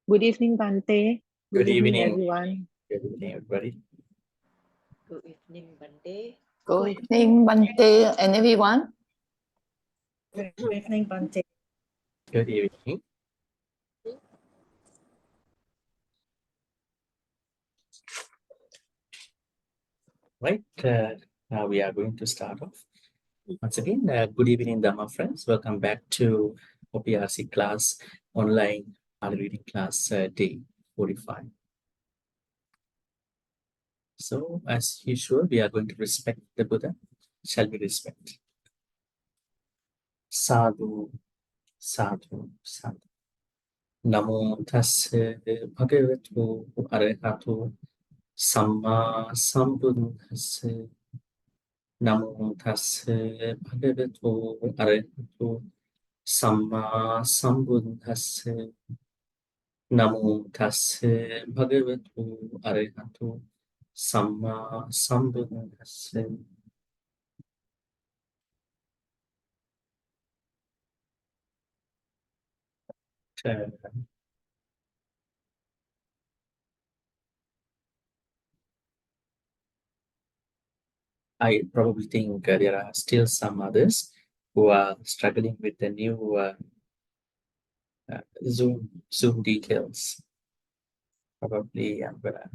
Good evening, Bhante. Good evening. Everyone. Good evening, everybody. Good evening, Bhante. Good evening, Bhante, and everyone. Good evening, Bhante. Good evening. Right, now we are going to start off. Once again, good evening, Dhamma friends. Welcome back to OPRC class, online Pali reading class, day 45. So, as usual, we are going to respect the Buddha. Shall we respect? Sadhu, sadhu, sadhu. Namo tassa bhagavato arahato samma sambuddhassa. Namo tassa bhagavato arahato samma sambuddhassa. Namo tassa bhagavato arahato samma sambuddhassa. I probably think there are still some others who are struggling with the new Zoom details. Probably I'm gonna.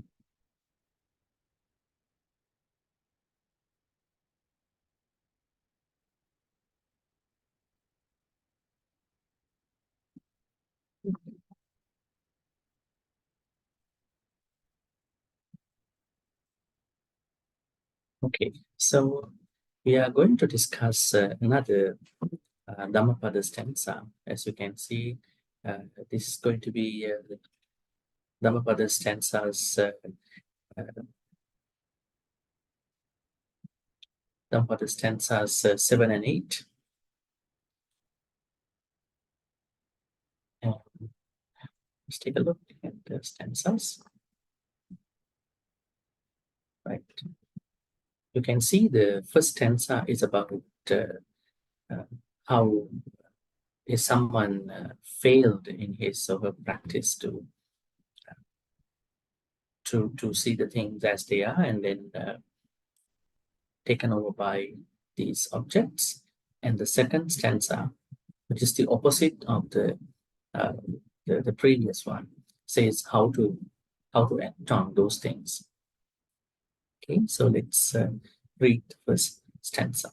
Okay, so we are going to discuss another Dhammapada stanza. As you can see, this is going to be Dhammapada stanzas. Dhammapada stanzas 7 and 8. And let's take a look at the stanzas. Right. You can see the first stanza is about how if someone failed in his or her practice to see the things as they are, and then taken over by these objects. And the second stanza, which is the opposite of the previous one, says how to act on those things. Okay, so let's read the first stanza.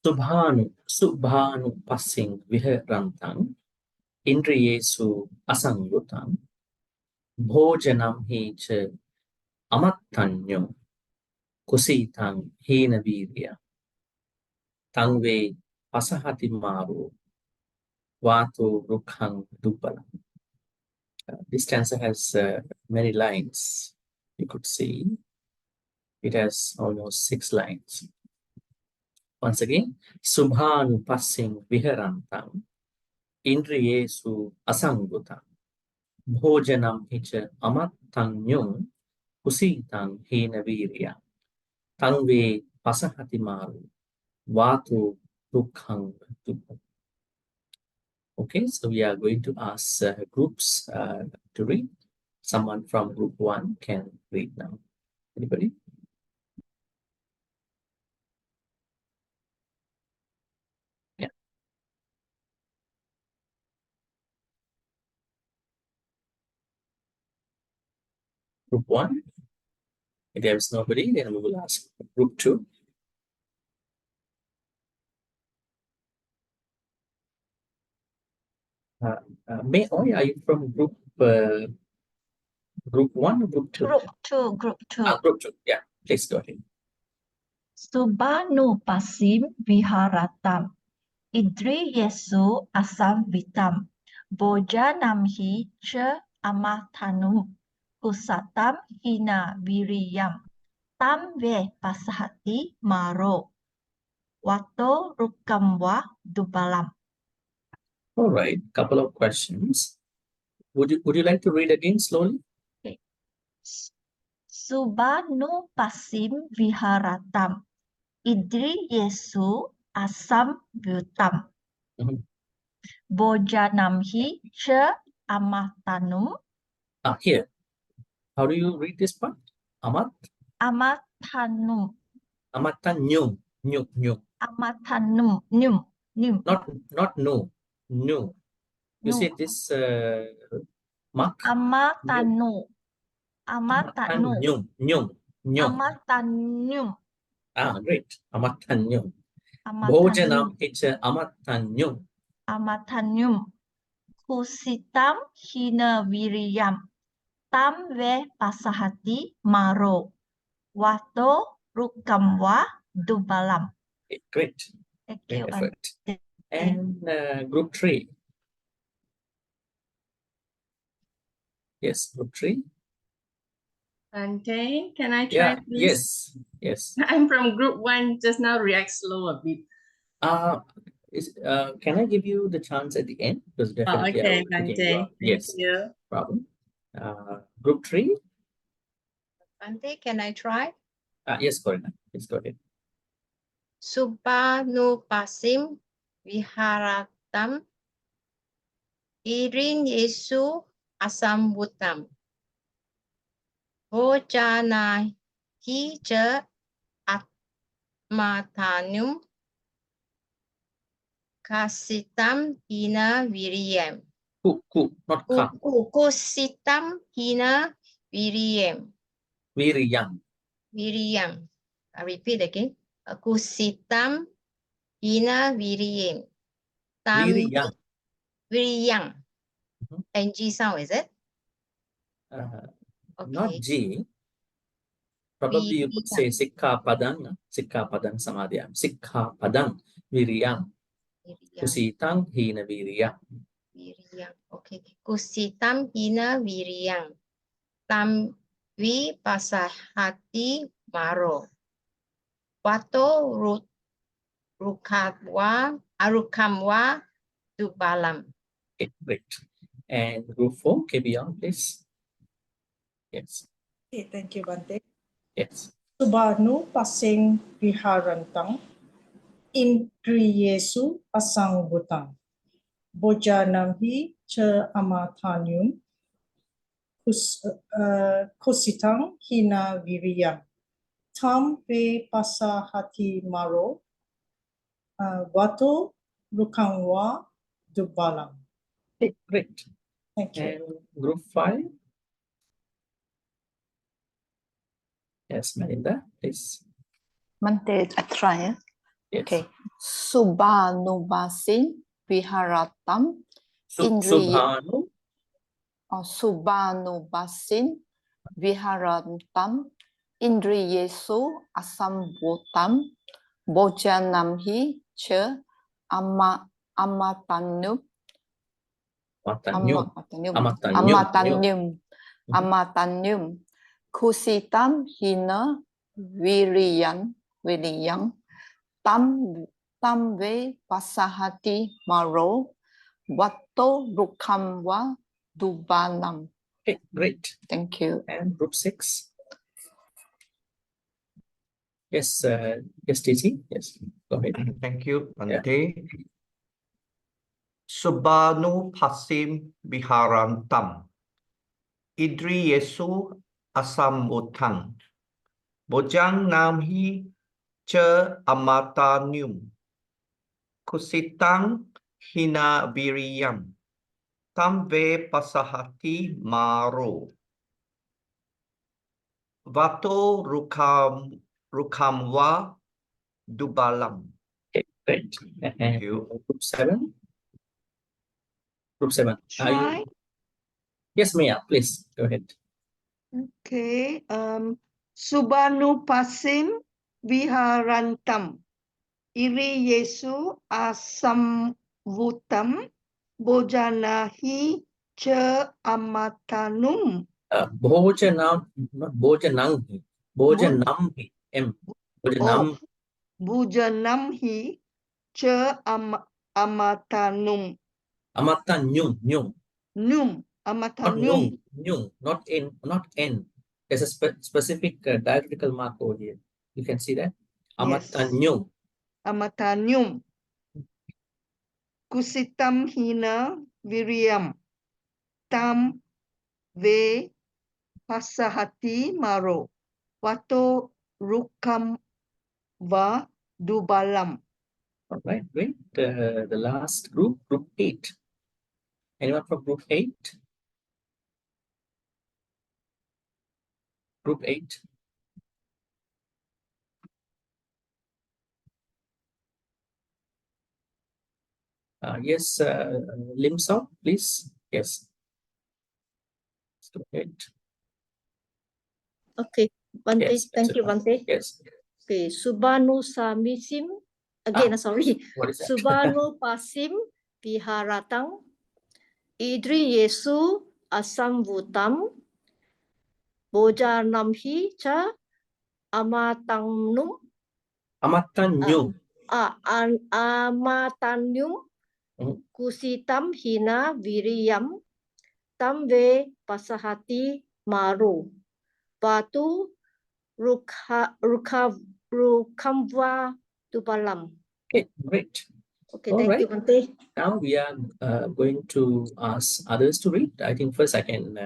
Subhanu passing viharantang indriyesu asangutang bhojanam hi cha amattanyo kusitang hina virya tangve pasahati maru vato rukhang dupala. This stanza has many lines. You could see it has almost 6 lines. Once again, Subhanu passing viharantang indriyesu asangutang bhojanam hicha amattanyum kusitang hina virya tangve pasahati maru vato rukhang dupala. Okay, so we are going to ask groups to read. Someone from group 1 can read now. Anybody? Yeah. Group 1. If there is nobody, then we will ask group 2. May Oi, are you from group 1 or group 2? Group 2. Group 2. Yeah, please go ahead. Subhanu pasim viharatam idriyesu asamvitam bojanamhi cha amathanu kusatam hina viriyam tam ve pasahati maro wato rukamwa dubalam. All right, couple of questions. Would you like to read again slowly? Subanu pasim viharatam. Idri Yesu asam butam. Mhm. Bojanamhi cha amatanum. Here. How do you read this part? Amatanum. Amatanyum. Nyum. Amatanum. Num. Num. Not no. No. You see Nu. this mark? Amatanu. Amatanu. Nyum. Amatanyum. Great. Amatanyum. Amatanyum. Bhojanam hicha amatanyum. Amatanyum. Kusitam hina wiriyam. Tam ve pasahati maro. Wato rukamwa dubalam. Okay, great. Thank Great you. effort. And group 3. Yes, group 3. Bhante, can I try, Yeah, please? yes. I'm from group 1, just now react slow a bit. Can I give you the chance at the end? Because Oh, definitely I okay, will continue. Bhante. Thank Yes, you. problem. Group 3. Bhante, can I try? Yes, Corina. Please go ahead. Subanu pasim viharatam. Irin Yesu asambutam. Bojana hija atmatanum. Kasitam hina viriyam. Ku, not ka. Kusitam hina viriyam. Viriyam. Viriyam. I repeat again. Kusitam hina viriyam. Viriyam. Viriyam. Mhm. NG sound, is it? Not Okay. G. Probably you could say Viriyam. Sikha Padang. Sikha Padang Samadhyam. Sikha Padang Viriyam. Viriyam. Kusitang hina viriyam. Viriyam. Okay. Kusitam hina viriyam. Tam vi pasahati maro. Wato arukamwa dubalam. Okay, great. And group 4, KBR, please. Yes. Okay, thank you, Bhante. Yes. Subanu pasing viharantang indriyesu asangbutang bojanamhi cha amatanyum kusitang hina viriyam tam ve pasahati maro vato rukangwa dubalam. Okay, great. Thank you. And group 5. Yes, Melinda, please. Bhante, I try. Yes. Okay. Subhanubasin viharatam Subhanu. Subhanubasin viharatam indriyesu asambotam bojanamhi cha amatanyum Matanyum. amatanyum kusitam hina viriyam tam ve pasahati maro vato rukamwa dubanam. Okay, great. Thank you. And group 6. Yes, yes, TC. Yes, go ahead. Thank you, Bhante. Subhanu pasim viharantam. Idri Yesu asamutang. Bojang namhi cha amatanyum. Kusitang hina viriyam. Tamve pasahati maro. Vato rukamwa dubalam. Okay, great. Thank And you. group 7. Group 7. Are Try. you? Yes, Mia, please go ahead. Okay. Subanu pasim viharantam. Iri Yesu asamvutam. Bojanahi cha amatanum. Bhojanam, not Bojanang. Bojanamhi. Bojanam. Oh, bujanamhi cha amatanum. Amatanyum, nyum. Num. Not Amatanyum. nyung, not in, not n. There's a specific diacritical mark over here. You can see that. Yes. Amatanyum. Amatanyum. Kusitam hina viriam. Tam ve pasahati maro. Wato rukam va dubalam. All right, great. The last group, group 8. Anyone from group 8? Group 8. Yes, Lim Song, please. Yes. Let's go ahead. Okay, Bhante, Yes, thank you, excellent. Bhante. Yes. Okay, Subhanu Samisim. Again, sorry. What is that? Subhanu Pasim Viharatang. Idri Yesu Asam Vutam. Boja Namhi Cha Amatangnum. Amatanyum. Amatanyum. Mhm. Kusitam Hina Viriyam. Tamve Pasahati Maru. Batu Rukamva Tupalam. Okay, great. Okay, All thank right. you, Bhante. Now we are going to ask others to read. I think first I can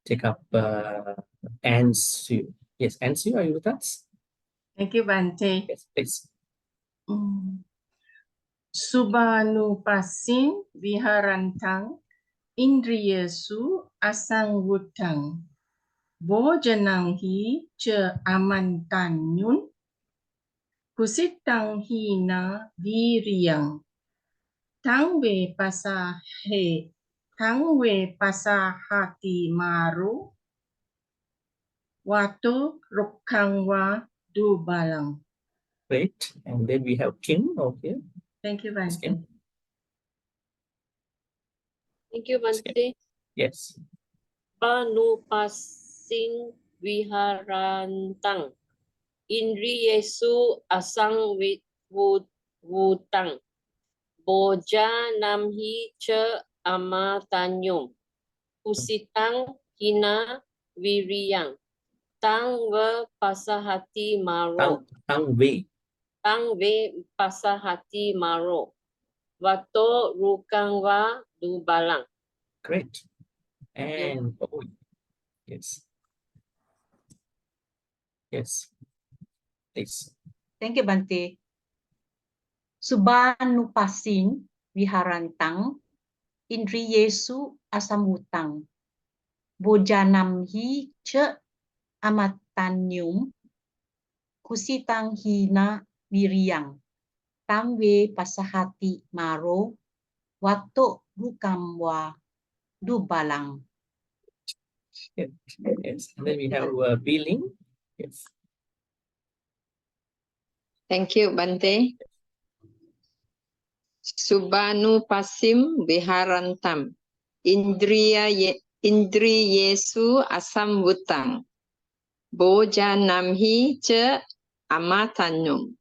take up Ansu. Yes, Ansu, are you with us? Thank you, Bhante. Yes, please. Subanupasin viharantang indriyesu asangwutang bojanang hi ce amantanyun kusitang hina viriyang tang we pasahati maru wato rukkangwa dubalang. Great. And then we have Kim over here. Thank you, Yes, Kim. Bhante. Thank you, Bhante. Yes. Panupasin viharantang. Indriyesu asang wutang. Boja namhi ce amatanyum. Usitang hina viriyang. Tang ve pasahati maro. Tang Wei. Tang ve pasahati maro. Wato rukangwa dubalang. Great. Thank you. And oh, yes. Yes. Please. Thank you, Bhante. Subanupasin viharantang indriyesu asamutang bojanamhi ce amatanyum kusitang hina viriyang tamwe pasahati maro wato rukamwa dubalang. Yes. Yes. And then we have Biling. Yes. Thank you, Bhante. Subanu pasim viharantam. Indriyesu asam vutang. Boja namhi ce amatanyum.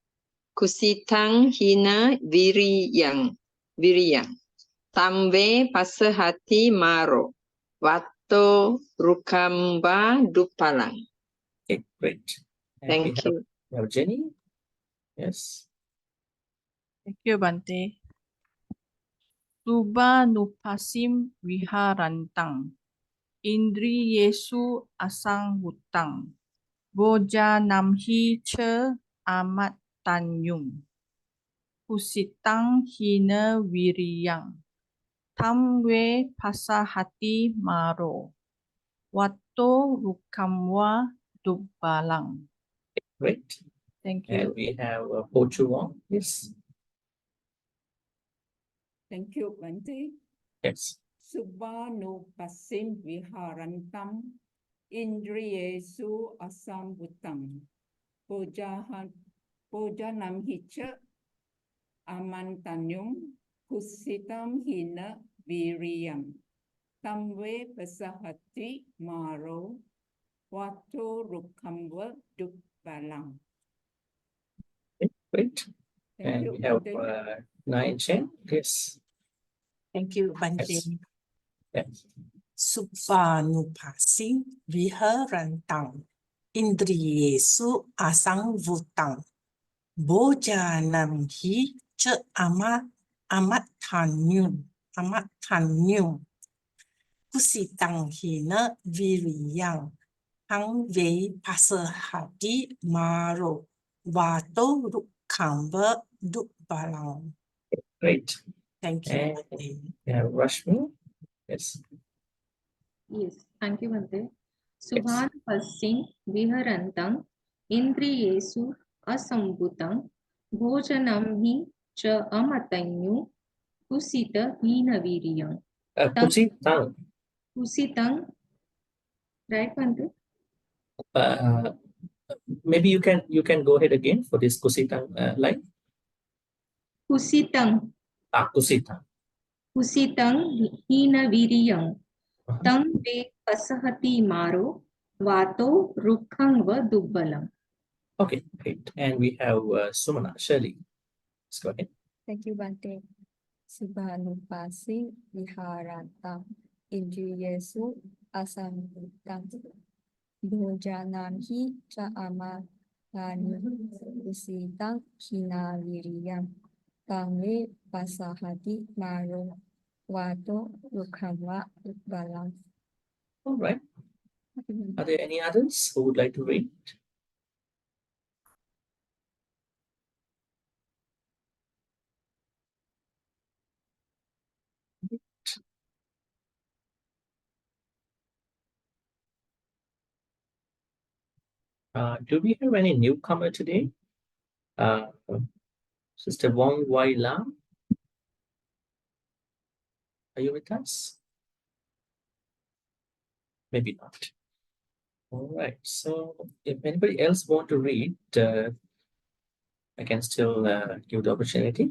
Kusitang hina viriyang. Tamve pasahati maro. Wato rukamba dupalang. Okay, great. And Thank you. we have Jenny. Yes. Thank you, Bhante. Subanupasim viharantang. Indriyesu asang hutang. Boja namhi ce amat tanyum. Kusitang hina viriyang. Tamwe pasahati maro. Wato rukamwa dubalang. Great. Thank And you. we have Po Chu Wong. Yes. Thank you, Bhante. Yes. Subhanu pasim viharantam indriyesu asambutam bojanam hica amantanyum kusitam hina viriyam tamve pasahati maro wato rukamva dubalang. Okay, great. Thank And you, we have Bhante. Nai Chen. Yes. Thank you, Bhante. Yes. Yes. Subhanupasing viharantang indriyesu asangvutang bojanam hi cha amattanyum kusitang hina viriyang hang ve pasahati maro vato rukkamba dubalang. Great. Thank you, And Bhante. Rashmi. Yes. Yes, thank you, Bhante. Subhan Pasing Viharantang Indriyesu Asambutang Bhojanam hi cha amatanyu Kusita hina viriyam. Kusitang. Kusitang, right, Bhante? Maybe you can go ahead again for this kusitang line. Kusitang. Kusitang. Kusitang hina viriyam. Tam ve pasahati maro vato rukhang va dubbalam. Okay, great. And we have Sumana, Shirley. Let's go ahead. Thank you, Bhante. Subhanupasi viharantang indriyesu asambutam bhojanamhi cha amatani usitang hina viriyam tanve pasahati maro vato rukhava balam. All right. Are there any others who would like to read? Do we have any newcomer today? Sister Wong Wai Lam, are you with us? Maybe not. All right. So if anybody else want to read, I can still give the opportunity.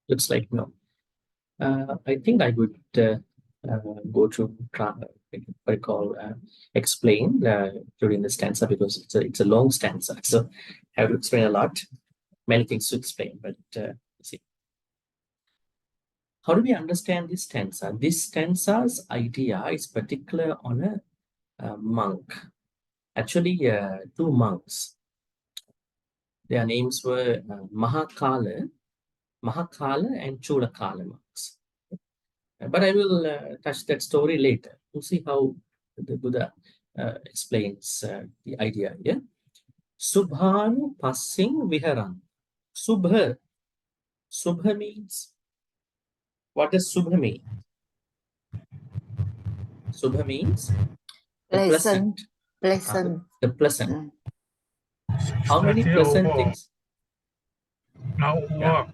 Looks like no. I think I would go to what I call explain during the stanza, because it's a long stanza, so I have to explain a lot, many things to explain. But let's see. How do we understand this stanza? This stanza's idea is particular on a monk. Actually, two monks. Their names were Mahakala and Chulakala monks. But I will touch that story later. We'll see how the Buddha explains the idea here. Subhanu passing viharan. Subha. Subha means, what does Subha mean? Subha means the pleasant. Pleasant. The pleasant. How many pleasant things? Now over.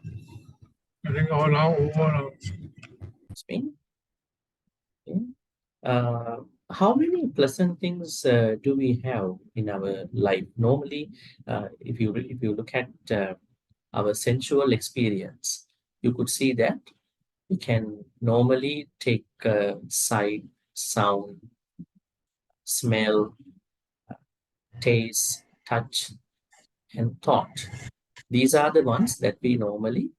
I think all now over. Spain. Okay. How many pleasant things do we have in our life? Normally, if you look at our sensual experience, you could see that we can normally take sight, sound, smell, taste, touch, and thought. These are the ones that we normally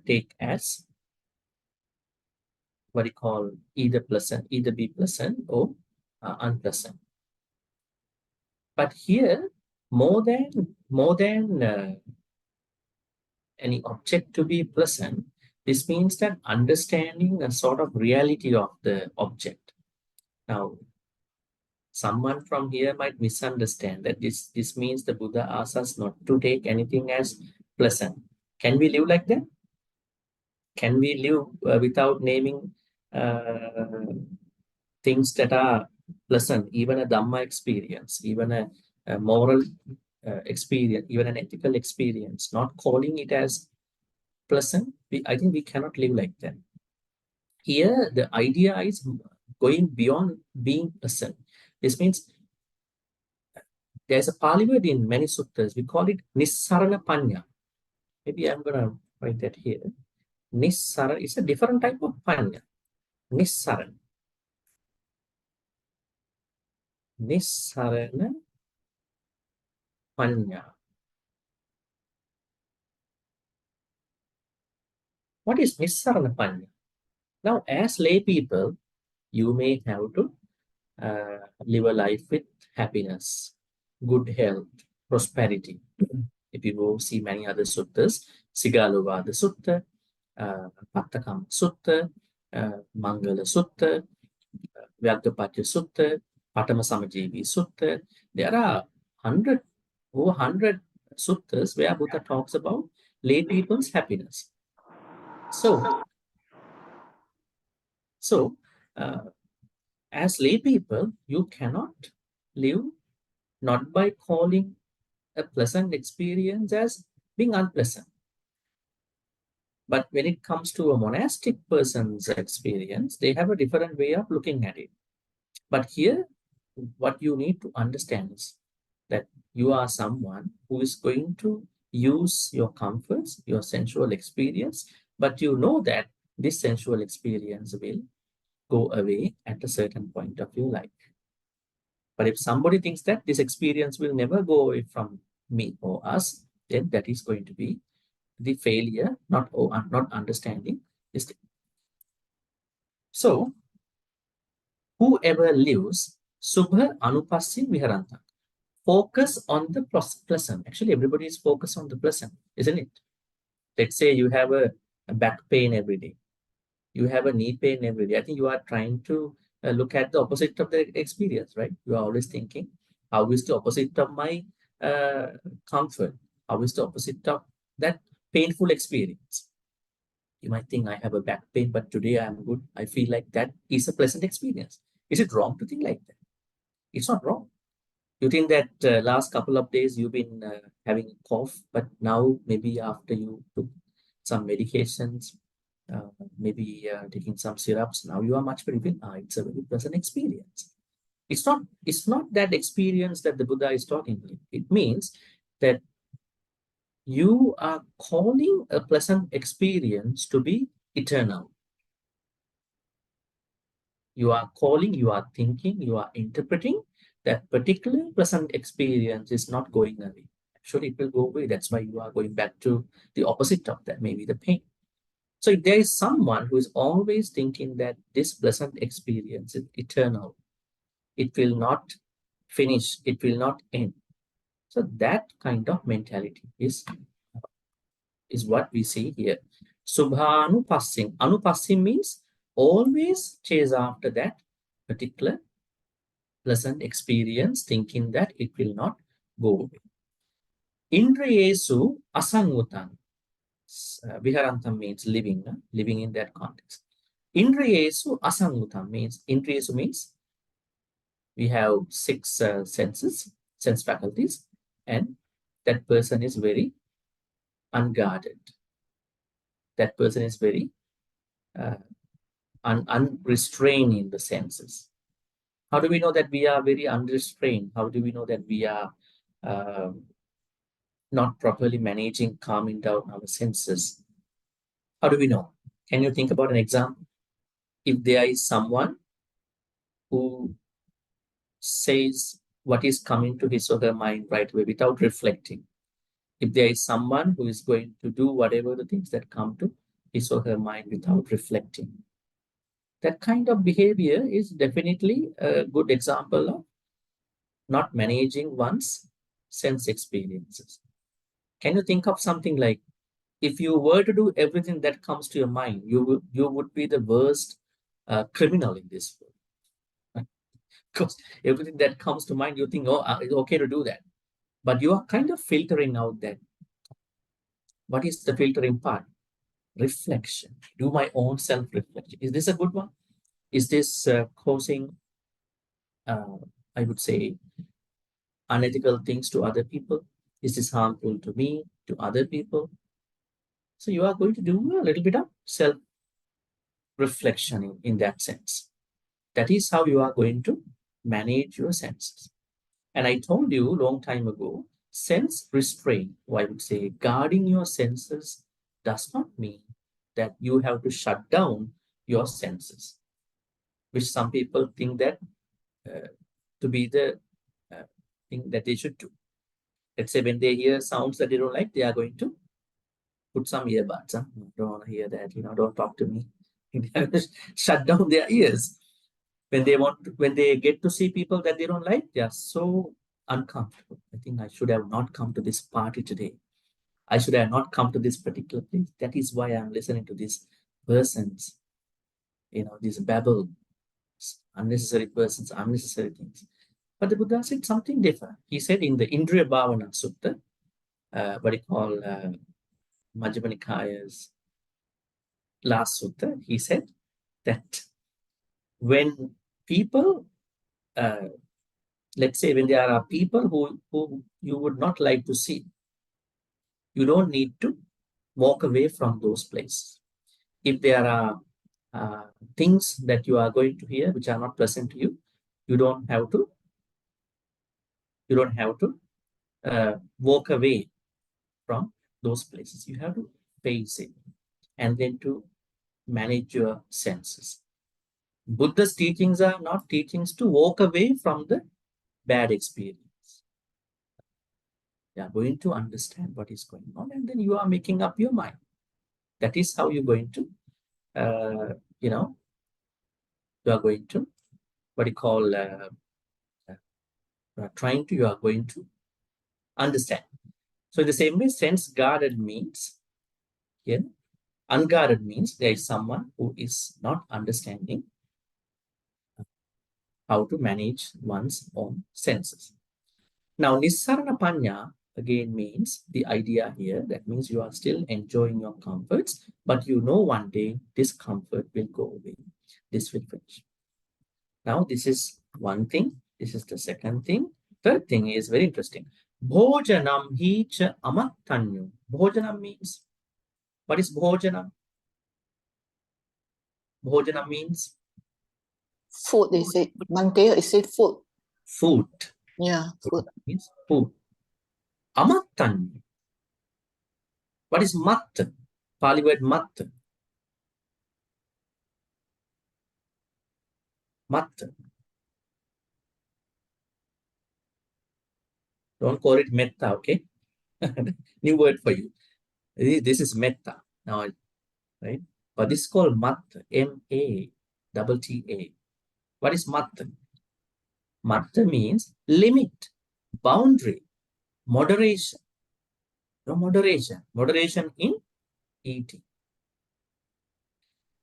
take as what we call either pleasant, either be pleasant or unpleasant. But here, more than any object to be pleasant, this means that understanding a sort of reality of the object. Now, someone from here might misunderstand that this means the Buddha asks us not to take anything as pleasant. Can we live like that? Can we live without naming things that are pleasant, even a Dhamma experience, even a moral experience, even an ethical experience, not calling it as pleasant? I think we cannot live like that. Here, the idea is going beyond being pleasant. This means There's a Pali word in many suttas. We call it Nissarana Panya. Maybe I'm going to write that here. Nissarana is a different type of Panya. Nissarana. Nissarana Panya. What is Nissarana Panya? Now, as lay people, you may have to live a life with happiness, good health, prosperity. If you go see many other suttas, Sigaluvada Sutta, Pattakam Sutta, Mangala Sutta, Vyagdapatya Sutta, Patama Samajeevi Sutta. There are over 100 suttas where Buddha talks about lay people's happiness. So as lay people, you cannot live not by calling a pleasant experience as being unpleasant. But when it comes to a monastic person's experience, they have a different way of looking at it. But here, what you need to understand is that you are someone who is going to use your comforts, your sensual experience, but you know that this sensual experience will go away at a certain point of your life. But if somebody thinks that this experience will never go away from me or us, then that is going to be the failure, not understanding this thing. So, whoever lives Subha Anupassi Viharanta, focus on the pleasant. Actually, everybody is focused on the pleasant, isn't it? Let's say you have a back pain every day. You have a knee pain every day. I think you are trying to look at the opposite of the experience, right? You are always thinking, how is the opposite of my comfort? How is the opposite of that painful experience? You might think I have a back pain, but today I'm good. I feel like that is a pleasant experience. Is it wrong to think like that? It's not wrong. You think that last couple of days you've been having a cough, but now maybe after you took some medications, maybe taking some syrups, now you are much better. It's a very pleasant experience. It's not that experience that the Buddha is talking about. It means that you are calling a pleasant experience to be eternal. You are calling, you are thinking, you are interpreting that particular pleasant experience is not going away. Actually, it will go away. That's why you are going back to the opposite of that, maybe the pain. So if there is someone who is always thinking that this pleasant experience is eternal, it will not finish, it will not end. So that kind of mentality is what we see here. Subhanupassing. Anupassing means always chase after that particular pleasant experience, thinking that it will not go away. Indriyesu asangutan. Viharantam means living, living in that context. Indriyesu asangutam means, Indriyesu means we have 6 senses, sense faculties, and that person is very unguarded. That person is very unrestrained in the senses. How do we know that we are very unrestrained? How do we know that we are not properly managing, calming down our senses? How do we know? Can you think about an example? If there is someone who says what is coming to his or her mind right away without reflecting, if there is someone who is going to do whatever the things that come to his or her mind without reflecting, that kind of behavior is definitely a good example of not managing one's sense experiences. Can you think of something like, if you were to do everything that comes to your mind, you would be the worst criminal in this world. Because everything that comes to mind, you think, oh, it's okay to do that. But you are kind of filtering out that. What is the filtering part? Reflection. Do my own self-reflection. Is this a good one? Is this causing, I would say, unethical things to other people? Is this harmful to me, to other people? So you are going to do a little bit of self-reflection in that sense. That is how you are going to manage your senses. And I told you a long time ago, sense restraint, or I would say guarding your senses, does not mean that you have to shut down your senses, which some people think that to be the thing that they should do. Let's say when they hear sounds that they don't like, they are going to put some earbuds. Don't want to hear that, don't talk to me. They have to shut down their ears. When they get to see people that they don't like, they are so uncomfortable. I think I should have not come to this party today. I should have not come to this particular place. That is why I'm listening to these persons, these babble, unnecessary persons, unnecessary things. But the Buddha said something different. He said in the Indriya Bhavana Sutta, what he call Majjhima Nikaya's last sutta, he said that when people, let's say when there are people who you would not like to see, you don't need to walk away from those places. If there are things that you are going to hear which are not pleasant to you, you don't have to walk away from those places. You have to face it and then to manage your senses. Buddha's teachings are not teachings to walk away from the bad experience. You are going to understand what is going on, and then you are making up your mind. That is how you're going to, you are going to, what you call, you are going to understand. So in the same way, sense guarded means, unguarded means there is someone who is not understanding how to manage one's own senses. Now, Nissarana Panya again means the idea here, that means you are still enjoying your comforts, but you know one day this comfort will go away. This will finish. Now, this is one thing. This is the second thing. Third thing is very interesting. Bhojanam hi cha amattanyu. Bhojanam means, what is bhojanam? Bhojanam means? Food, is it? Bhante, is it food? Food. Yeah, food. Means food. Amattanyu. What is matta? Pali word matta. Matta. Don't call it metta, okay? New word for you. This is metta now, right? But this is called matta, M-A-T-T-A. What is matta? Matta means limit, boundary, moderation. No, moderation. Moderation in eating.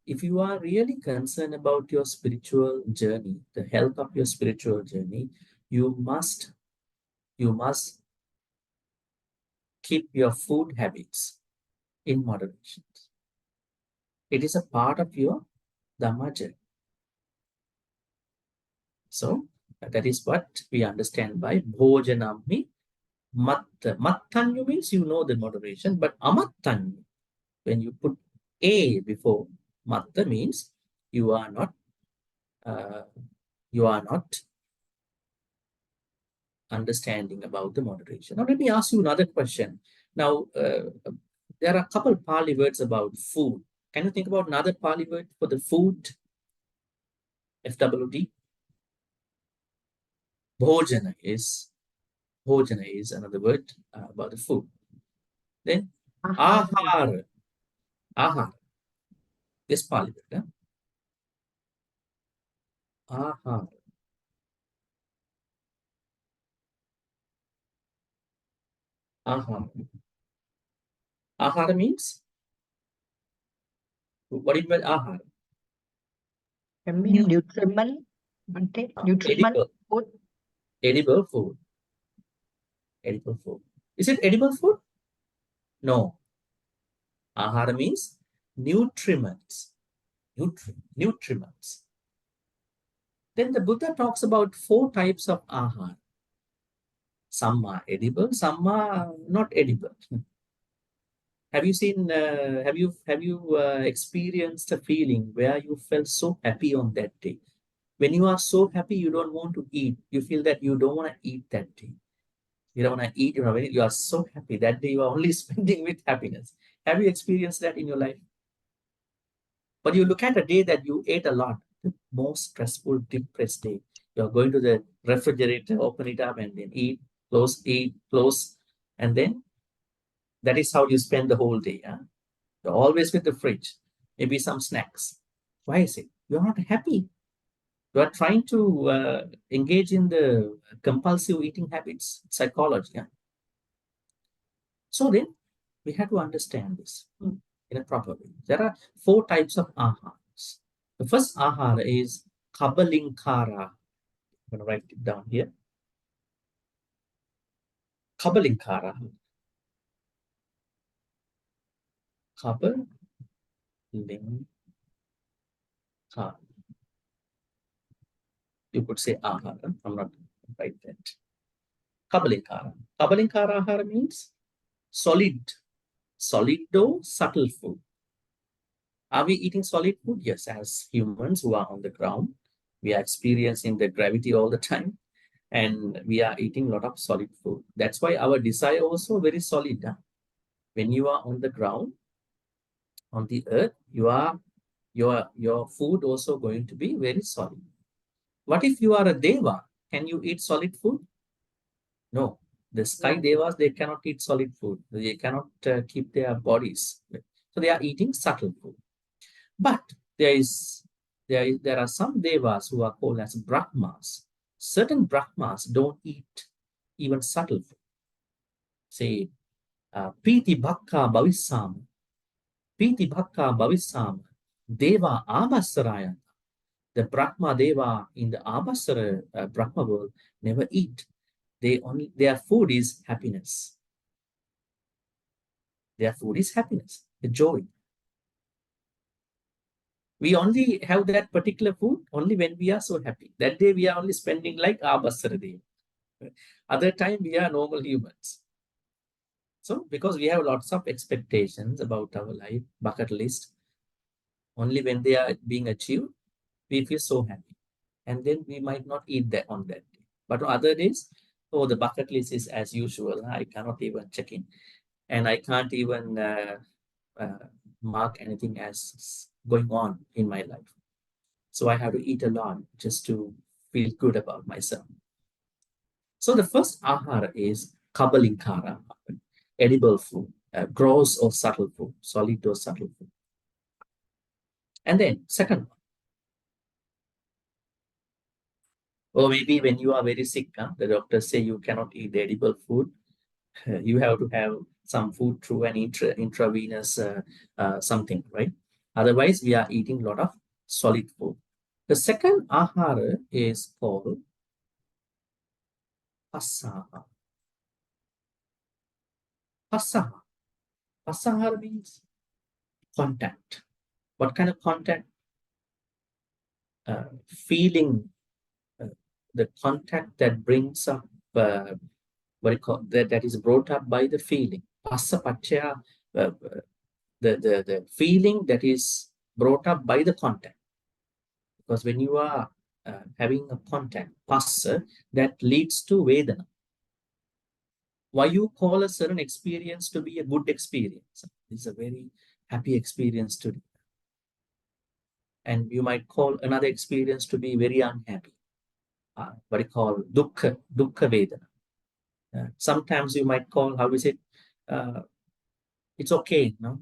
If you are really concerned about your spiritual journey, the health of your spiritual journey, you must keep your food habits in moderation. It is a part of your Dhammapada. So that is what we understand by bhojanami matta. Mattanyu means you know the moderation, but amattanyu, when you put a before matta, means you are not understanding about the moderation. Now let me ask you another question. Now there are a couple Pali words about food. Can you think about another Pali word for the food? FWD. Bhojana is another word about the food. Then ahara. Ahara. This Pali word. Ahara. Ahara. Ahara means? What do you mean ahara? I mean nutriment. Nutriment food. Edible food. Edible food. Is it edible food? No. Ahara means nutriments. Nutriments. Then the Buddha talks about 4 types of ahara. Some are edible, some are not edible. Have you seen? Have you experienced a feeling where you felt so happy on that day? When you are so happy, you don't want to eat. You feel that you don't want to eat that day. You don't want to eat. When you are so happy, that day you are only spending with happiness. Have you experienced that in your life? But you look at a day that you ate a lot, the most stressful, depressed day. You're going to the refrigerator, open it up, and then eat, close, and then that is how you spend the whole day. Huh? You're always with the fridge, maybe some snacks. Why is it? You're not happy. You are trying to engage in the compulsive eating habits, psychology. Yeah? So then we have to understand this in a proper way. There are 4 types of ahars. The first ahara is kabalinkara. I'm going to write it down here. Kabalinkara. Kabalinkara. You could say ahara. I'm not going to write that. Kabalinkara. Kabalinkara ahara means solid dough, subtle food. Are we eating solid food? Yes, as humans who are on the ground, we are experiencing the gravity all the time, and we are eating a lot of solid food. That's why our desire also very solid. Huh? When you are on the ground, on the earth, your food also going to be very solid. What if you are a deva? Can you eat solid food? No. The sky devas, they cannot eat solid food. They cannot keep their bodies. So they are eating subtle food. But there are some devas who are called as brahmas. Certain brahmas don't eat even subtle food. Say, piti bhakka bhavisam, piti bhakka bhavisam, deva abhasaraya. The Brahma Deva in the Abhasara Brahma world never eat. Their food is happiness. Their food is happiness, the joy. We only have that particular food only when we are so happy. That day we are only spending like Abhasara Deva. Other time we are normal humans. So because we have lots of expectations about our life, bucket list, only when they are being achieved, we feel so happy. And then we might not eat that on that day. But on other days, oh, the bucket list is as usual. I cannot even check in. And I can't even mark anything as going on in my life. So I have to eat a lot just to feel good about myself. So the first ahara is kabalinkara, edible food, gross or subtle food, solid or subtle food. And then second one. Or maybe when you are very sick, the doctors say you cannot eat the edible food. You have to have some food through an intravenous something, right? Otherwise, we are eating a lot of solid food. The second ahara is called pasaha. Pasaha. Pasaha means contact. What kind of contact? Feeling, the contact that brings up, what you call that is brought up by the feeling. Passa pachya, the feeling that is brought up by the contact. Because when you are having a contact, passa, that leads to vedana. Why you call a certain experience to be a good experience? It's a very happy experience today. And you might call another experience to be very unhappy. What you call dukkha vedana. Sometimes you might call, how is it? It's okay, no?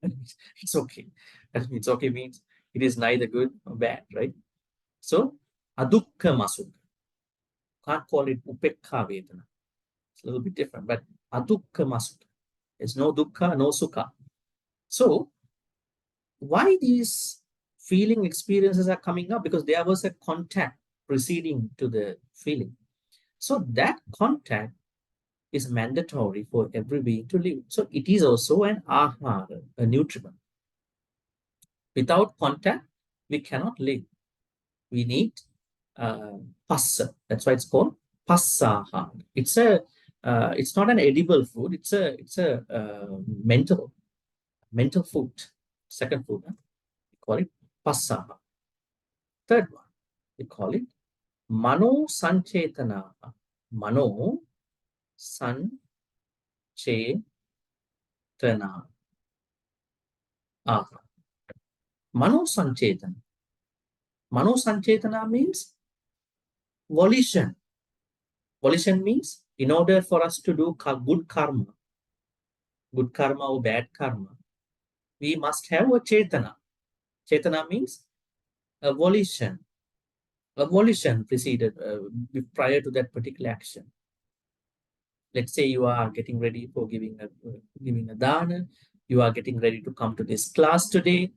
It's okay. It's okay means it is neither good nor bad, right? So, adukka masukha. Can't call it upekha vedana. It's a little bit different, but adukka masukha. There's no dukkha, no sukha. So, why these feeling experiences are coming up? Because there was a contact preceding to the feeling. So that contact is mandatory for every being to live. So it is also an ahara, a nutriment. Without contact, we cannot live. We need passa. That's why it's called passaha. It's not an edible food. It's a mental food. Second food. We call it passaha. Third one, We call it Mano Sanchetana. Mano Sanchetana. Mano Sanchetana. Mano Sanchetana means volition. Volition means in order for us to do good karma or bad karma, we must have a Chetana. Chetana means a volition. A volition preceded prior to that particular action. Let's say you are getting ready for giving a dana. You are getting ready to come to this class today,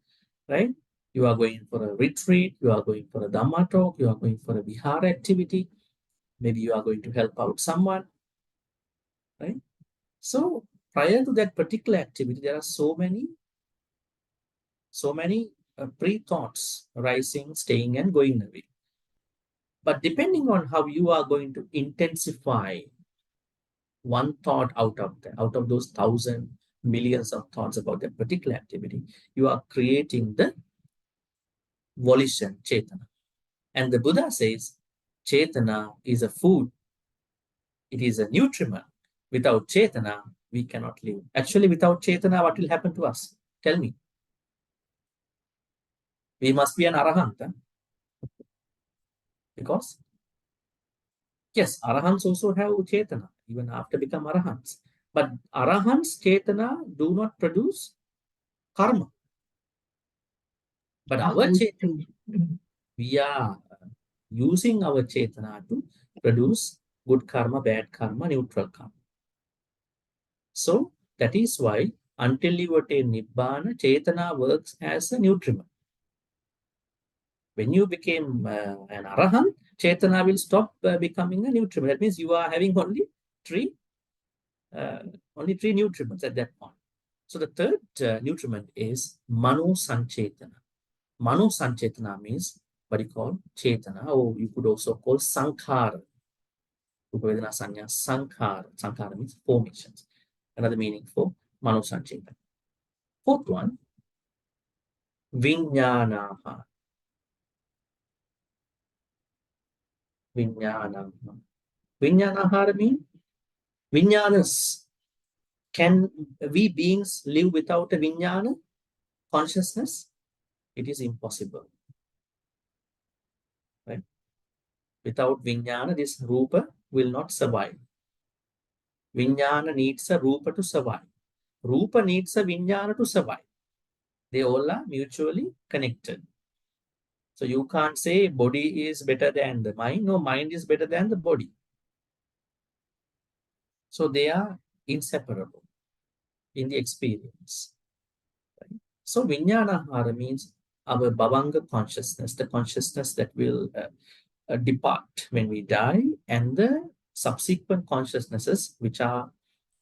right? You are going for a retreat. You are going for a Dhamma talk. You are going for a Vihara activity. Maybe you are going to help out someone, right? So prior to that particular activity, there are so many pre-thoughts arising, staying, and going away. But depending on how you are going to intensify one thought out of those 1,000 millions of thoughts about that particular activity, you are creating the volition, Chetana. And the Buddha says, Chetana is a food. It is a nutriment. Without Chetana, we cannot live. Actually, without Chetana, what will happen to us? Tell me. We must be an Arahant. Huh? Because, yes, Arahants also have Chetana, even after become Arahants. But Arahants' Chetana do not produce karma. But our Chetana, we are using our Chetana to produce good karma, bad karma, neutral karma. So that is why until you attain Nibbana, Chetana works as a nutriment. When you became an Arahant, Chetana will stop becoming a nutriment. That means you are having only three nutriments at that point. So the third nutriment is Mano Sanchetana. Mano Sanchetana means what you call Chetana, or you could also call Sankhara. Upavedana Sanya Sankhara. Sankhara means formations. Another meaning for Mano Sanchetana. Fourth one, Vijnanaha. Vijnanaha. Vijnanahara means Vijnanas. Can we beings live without a Vijnana consciousness? It is impossible. Right? Without Vijnana, this Rupa will not survive. Vijnana needs a Rupa to survive. Rupa needs a Vijnana to survive. They all are mutually connected. So you can't say body is better than the mind. No, mind is better than the body. So they are inseparable in the experience. Right? So Vijnanahara means our Bhavanga consciousness, the consciousness that will depart when we die, and the subsequent consciousnesses which are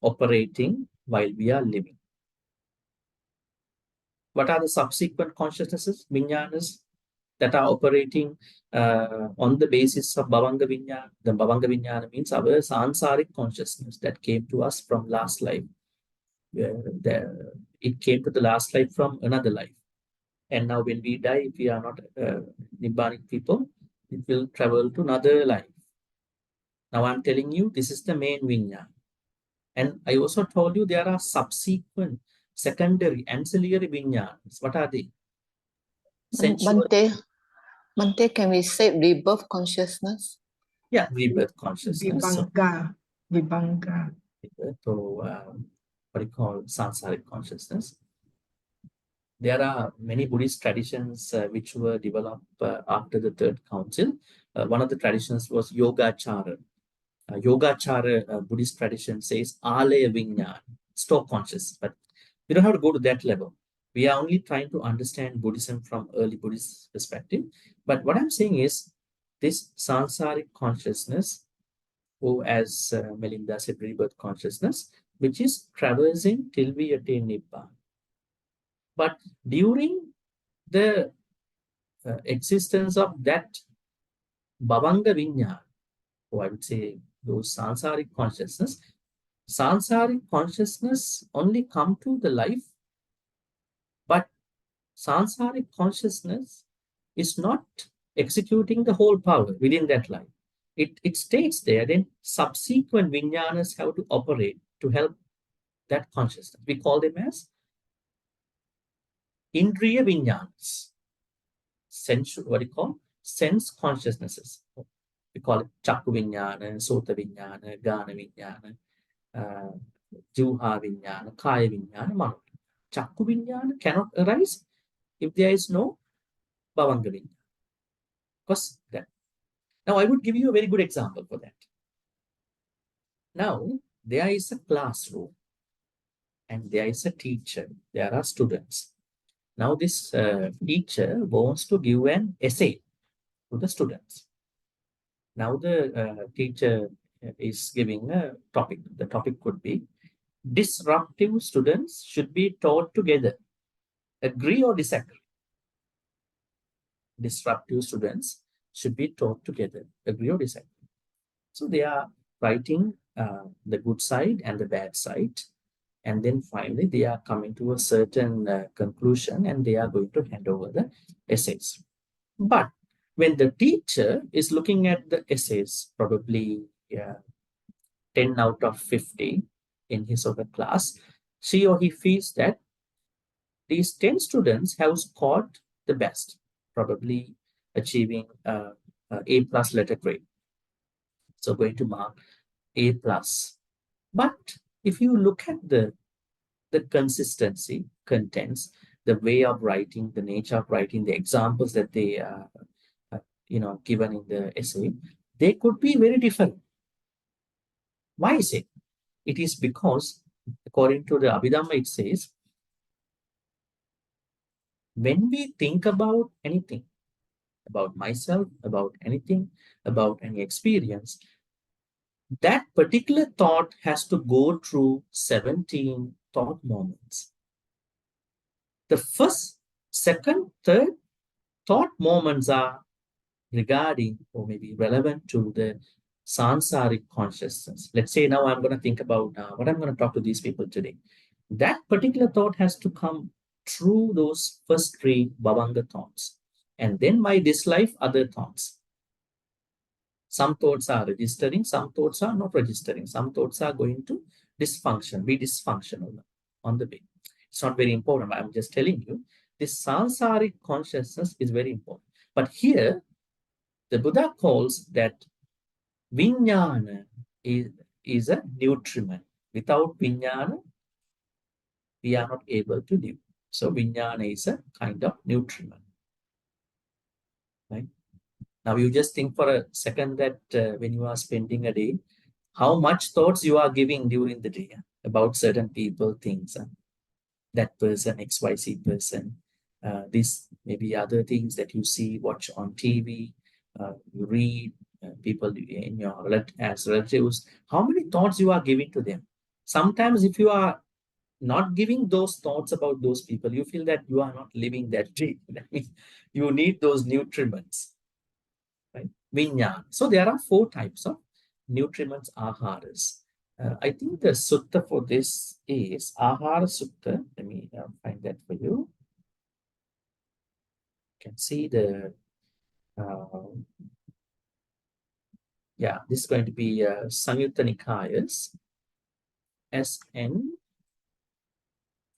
operating while we are living. What are the subsequent consciousnesses, Vijnanas, that are operating on the basis of Bhavanga Vijnana? The Bhavanga Vijnana means our sansaric consciousness that came to us from last life. It came to the last life from another life. And now when we die, if we are not Nibbanic people, it will travel to another life. Now I'm telling you, this is the main Vijnana. And I also told you there are subsequent, secondary, ancillary Vijnanas. What are they? Bhante, can we say rebirth consciousness? Yeah, rebirth consciousness. Vibhanga. So, what you call sansaric consciousness. There are many Buddhist traditions which were developed after the Third Council. One of the traditions was Yogachara. Yogachara Buddhist tradition says Alaya Vijnana, store conscious, but we don't have to go to that level. We are only trying to understand Buddhism from early Buddhist perspective. But what I'm saying is this sansaric consciousness, or as Melinda said, rebirth consciousness, which is traversing till we attain Nibbana. But during the existence of that Bhavanga Vijnana, or I would say those sansaric consciousness only come to the life, but sansaric consciousness is not executing the whole power within that life. It states there, then subsequent vinyanas have to operate to help that consciousness. We call them as indriya vinyanas. Sensual, what do you call? Sense consciousnesses. We call it chakku vinyana, sota vinyana, gana vinyana, juha vinyana, kaya vinyana, mano. Chakku vinyana cannot arise if there is no bhavanga vinyana. Because that. Now I would give you a very good example for that. Now there is a classroom and there is a teacher. There are students. Now this teacher wants to give an essay to the students. Now the teacher is giving a topic. The topic could be disruptive students should be taught together. Agree or disagree? Disruptive students should be taught together. Agree or disagree? So they are writing the good side and the bad side. And then finally, they are coming to a certain conclusion and they are going to hand over the essays. But when the teacher is looking at the essays, probably 10 out of 50 in his or her class, she or he feels that these 10 students have scored the best, probably achieving A plus letter grade. So going to mark A plus. But if you look at the consistency, contents, the way of writing, the nature of writing, the examples that they given in the essay, they could be very different. Why is it? It is because, according to the Abhidhamma, it says, when we think about anything, about myself, about anything, about any experience, that particular thought has to go through 17 thought moments. The first, second, third thought moments are regarding or maybe relevant to the sansaric consciousness. Let's say now I'm going to think about what I'm going to talk to these people today. That particular thought has to come through those first three bhavanga thoughts. And then my dislife, other thoughts. Some thoughts are registering, some thoughts are not registering. Some thoughts are going to be dysfunctional on the way. It's not very important. I'm just telling you, this sansaric consciousness is very important. But here, the Buddha calls that vijnana is a nutriment. Without vijnana, we are not able to live. So vijnana is a kind of nutriment. Right? Now you just think for a second that when you are spending a day, how much thoughts you are giving during the day about certain people, things, that person, XYZ person, this maybe other things that you see, watch on TV, you read, people in your as relatives, how many thoughts you are giving to them. Sometimes if you are not giving those thoughts about those people, you feel that you are not living that day. That means you need those nutriments. Right? Vijnana. So there are 4 types of nutriments, aharas. I think the sutta for this is Ahara Sutta. Let me find that for you. You can see the this is going to be Samyutta Nikayas SN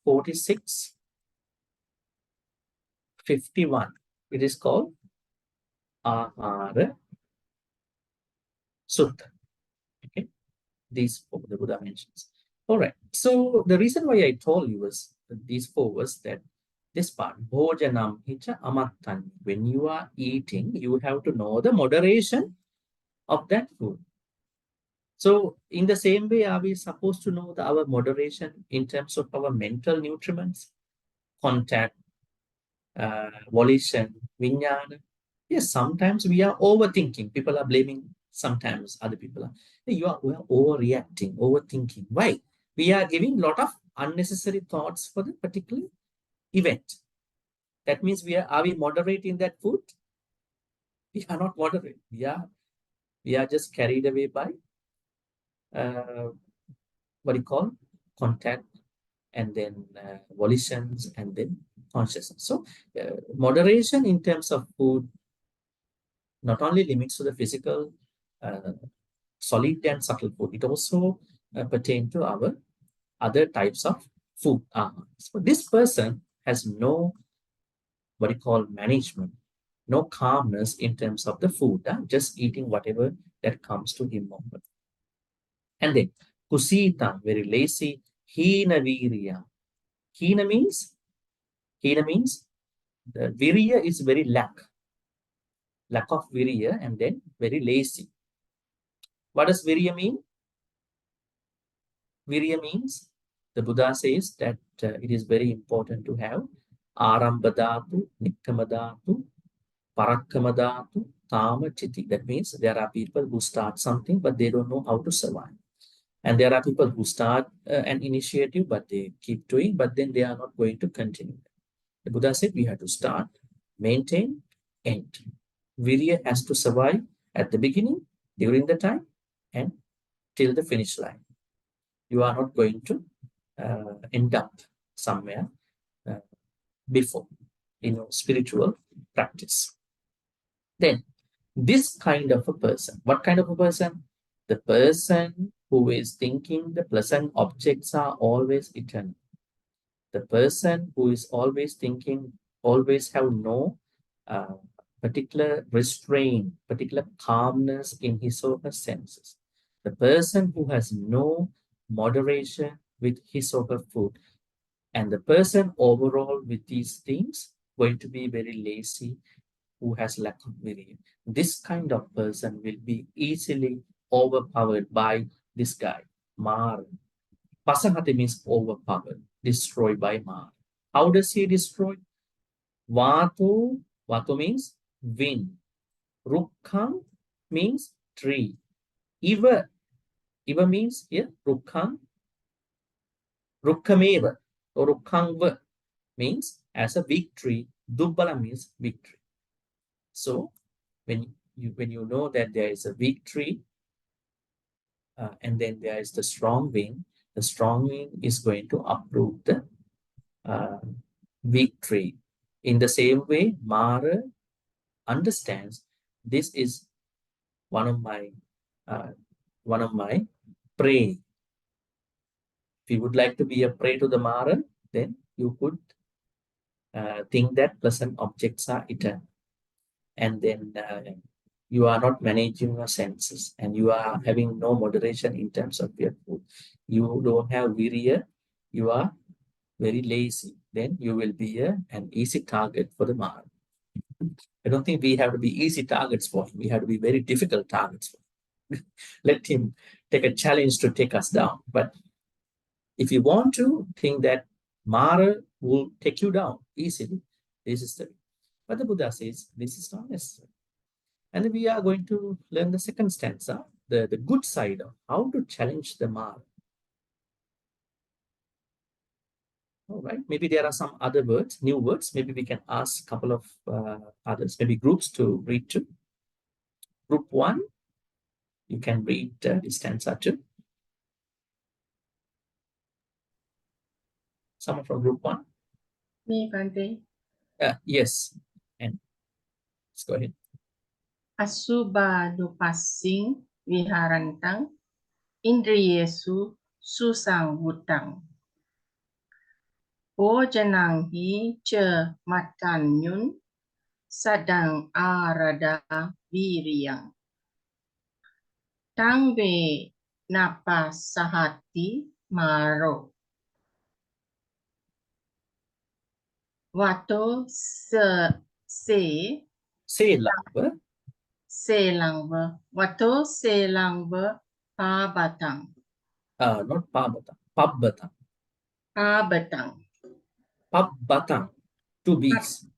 4651. It is called Ahara Sutta. Okay, these 4 the Buddha mentions. All right. So the reason why I told you was these 4 was that this part, bhojanam hicha amattan. When you are eating, you have to know the moderation of that food. So in the same way, are we supposed to know our moderation in terms of our mental nutriments, contact, volition, vijnana? Yes, sometimes we are overthinking. People are blaming sometimes other people. We are overreacting, overthinking. Why? We are giving a lot of unnecessary thoughts for the particular event. That means are we moderate in that food? We are not moderate. We are just carried away by what you call contact, and then volitions, and then consciousness. So moderation in terms of food, not only limits to the physical, solid and subtle food, it also pertains to our other types of food. So this person has no, what you call, management, no calmness in terms of the food, just eating whatever that comes to him. And then kusita, very lazy. Hina virya. Hina means the virya is very lack of virya, and then very lazy. What does virya mean? Virya means, the Buddha says that it is very important to have arambadatu, nikkamadatu, parakkamadatu, tama chiti. That means there are people who start something but they don't know how to survive. And there are people who start an initiative but they keep doing, but then they are not going to continue. The Buddha said we have to start, maintain, end. Virya has to survive at the beginning, during the time, and till the finish line. You are not going to end up somewhere before in your spiritual practice. Then this kind of a person, what kind of a person? The person who is thinking the pleasant objects are always eternal. The person who is always thinking, always have no particular restraint, particular calmness in his or her senses. The person who has no moderation with his or her food, and the person overall with these things going to be very lazy, who has lack of virya. This kind of person will be easily overpowered by this guy, Mar. Pasahati means overpowered, destroyed by Mar. How does he destroy? Vatu means wind. Rukkam means tree. Iva means here, Rukkam. Rukkameva or Rukkangva means as a big tree. Dubbala means big tree. So when you know that there is a big tree and then there is the strong wind is going to uproot the weak tree. In the same way, Mara understands this is one of my prey. If you would like to be a prey to the Mara, then you could think that pleasant objects are eternal. And then you are not managing your senses and you are having no moderation in terms of your food. You don't have virya, you are very lazy. Then you will be an easy target for the Mara. I don't think we have to be easy targets for him. We have to be very difficult targets for him. Let him take a challenge to take us down. But if you want to think that Mara will take you down easily, this is the way. But the Buddha says this is not necessary. And then we are going to learn the second stanza, the good side of how to challenge the Mara. All right, maybe there are some other words, new words. Maybe we can ask a couple of others, maybe groups to read to. Group 1, you can read this stanza too. Someone from group 1? Me, Bhante. Yes, and let's go ahead. Asuba dupasing viharantang indriyesu susang wutang. Bojanang hi ce matanyun sadang arada viriyang. Tangve napa sahati maro. Wato selangva. Wato selangva pabatang. Not pabatang, pabbatang. Pabatang. Pabbatang. 2 B's.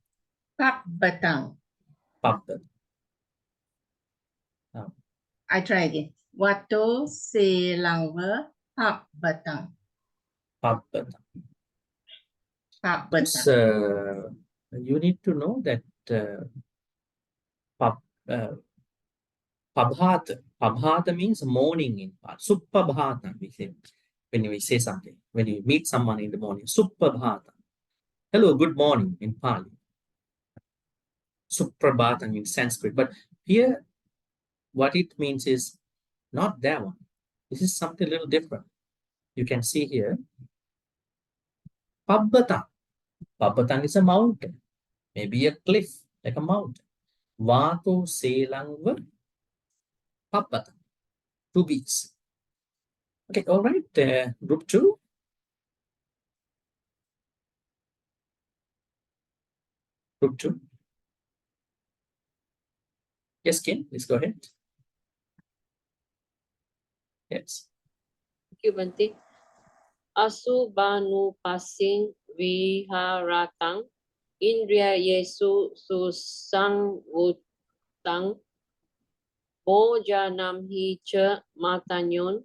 Pabbatang. Pabbatang. I try again. Wato selangva pabbatang. Pabbatang. Pabbatang. You need to know that Pabhata means morning in Pali. Suppabhata, we say when we say something. When you meet someone in the morning, Suppabhata. Hello, good morning in Pali. Suprabhata in Sanskrit. But Here, what it means is not that one. This is something a little different. You can see here, Pabbatang. Pabbatang is a mountain, maybe a cliff, like a mountain. Vato Selangva Pabbatang. 2 B's. Okay, all right. Group 2. Group 2. Yes, Kim, please go ahead. Yes. Thank you, Bhante. Asubhanupasing viharatang indriya yesu susang utang bojanam hica matanyun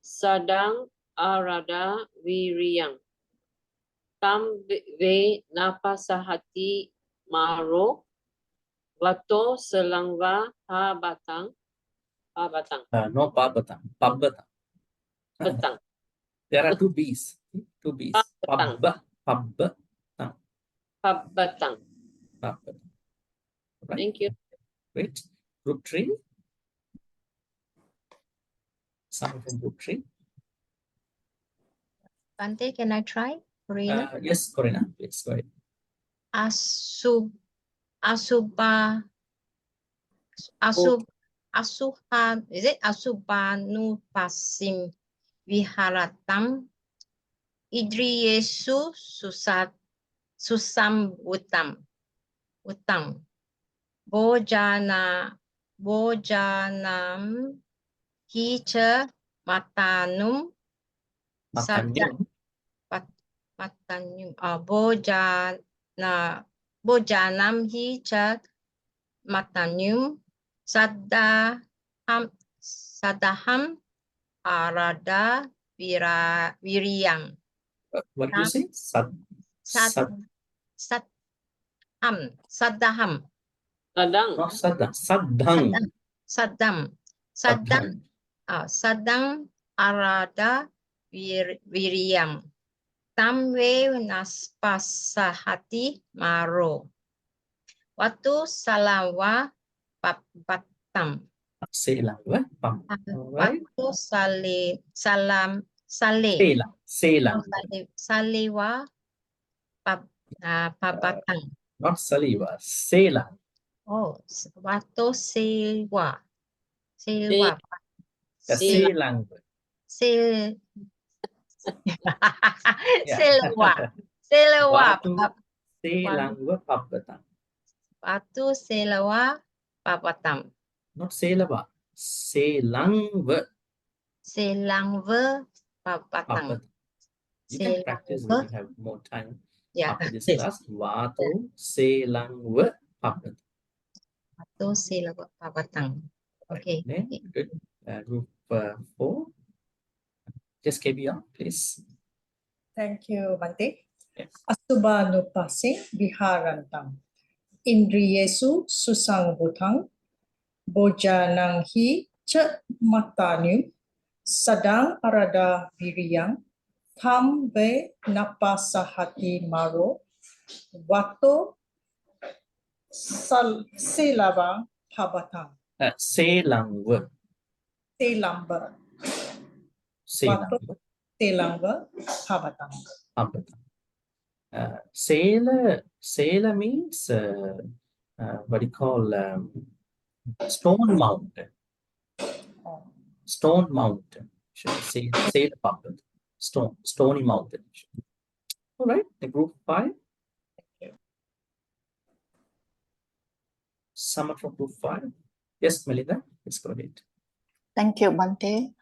sadang arada viriyang tam ve napasahati maro vato selangva pabatang No, Pabbatang. Pabbatang. betang There are 2 B's. 2 B's. Pabbatang. Pabbatang. Pabatang. Pabbatang. Right. Thank you. Great. Group 3. Someone from group 3. Bhante, can I try? Corina? Yes, Corina, please go ahead. Asuhan, is it Asubanupasim Viharatam Idriyesu Susam Uttam Bojanam Hicha Matanyum Bojanam Hicha Matanyum Sadaham Arada Viriyang. What do you say? Sadaham. Sadang. Not Sadang. Sadang. Sadang Arada Viriyam. Tamwe naspasahati maro. Watu salawa pabatam. Selangva. Right. Watu salewa pabatang. Not Saliva. Selang. Oh, watu sewa. Selangva. Selewa. Selangva Pabbatang. Watu selewa pabatam. Not Selava. Selangva. Selangva pabatang. You can practice when you have more time. After this class. Vato Selangva Pabbatang. Watu selewa pabatang. Okay. Then, good. Group 4. Just KBR, please. Thank you, Bhante. Asubanupasing viharantang Indriyesu susangutang Bojanang hi ca matanyum sadang arada viriyang tham ve napasahati maro vato selava pabatang. Selangva. Selangva. Selangva. Selangva pabatang. Sela means what you call stone mountain. Stone mountain. Should I say Sela Pabbatang? Stony mountain. All right. The group 5. Someone from group 5. Yes, Melinda, let's go ahead. Thank you, Bhante.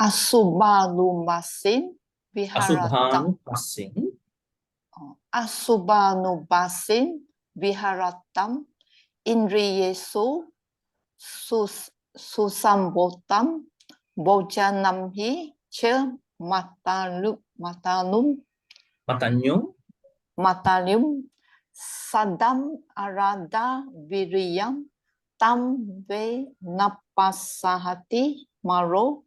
Asubanubasin Viharatam. Asubanubasin Viharatam Indriyesu Susambotam Bojanamhi Cha Matanyum Sadam Arada Viriyam Tam Ve Napasahati Maro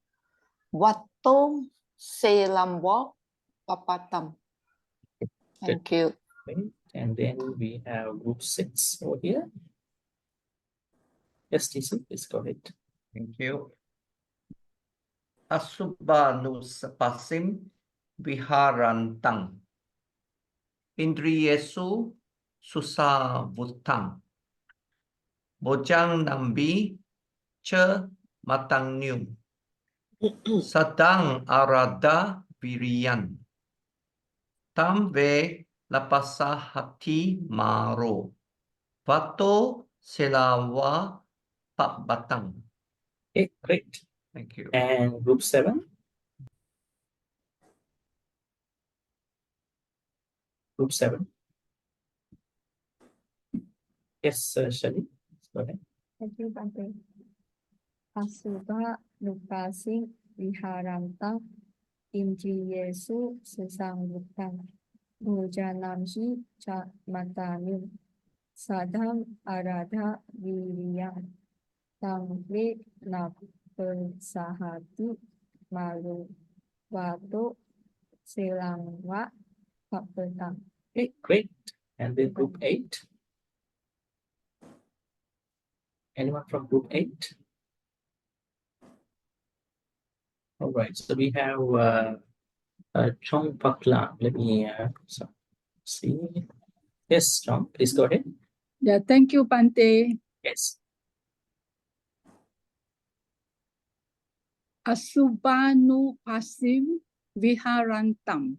Vato Selangva Pabatam. Thank you. And then we have group 6 over here. Yes, TC, please go ahead. Thank you. Asubanupasim viharantang. Indriyesu susavutang. Bojang nambi cha matangnyum. Sadang arada viriyan. Tamve lapasahati maro. Vato selawa batang. Okay, great. Thank you. And group 7. Group 7. Yes, Shali, go ahead. Thank you, Bhante. Asuba nupasing viharantang indriyesu susamvutang bhojanamhi cha matanim sadham aradha viriyam tamve napasahati maru vato selangva papetang. Okay, great. And then group 8. Anyone from group 8? All right, so we have Chong Pakla. Let me see. Yes, Chong, please go ahead. Yeah, thank you, Bhante. Yes. Asubanu pasim viharantam.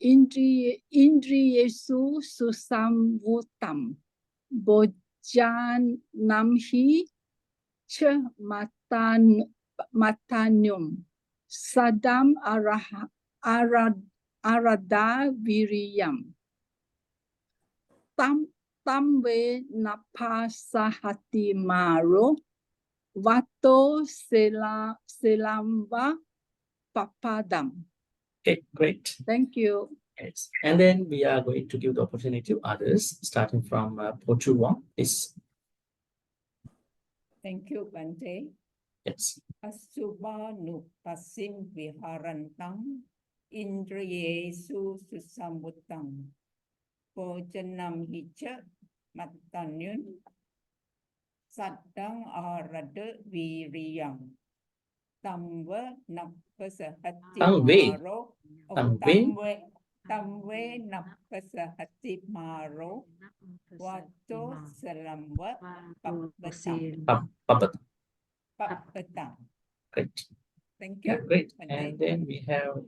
Indriyesu susamvutam. Bojanamhi cha matanyum. Sadam arada viriyam. Tamve napasahati maro. Vato selamva papadam. Okay, great. Thank you. Yes. And then we are going to give the opportunity to others, starting from Pochu Wong, please. Thank you, Bhante. Yes. Asubanupasim viharantang indriyesu susamvutang bojanam hica matanyun sadang arada viriyam tamva napasahati maro tamve napasahati maro vato selamba papetang. Great. Thank you. Yeah, great. Bhante. And then we have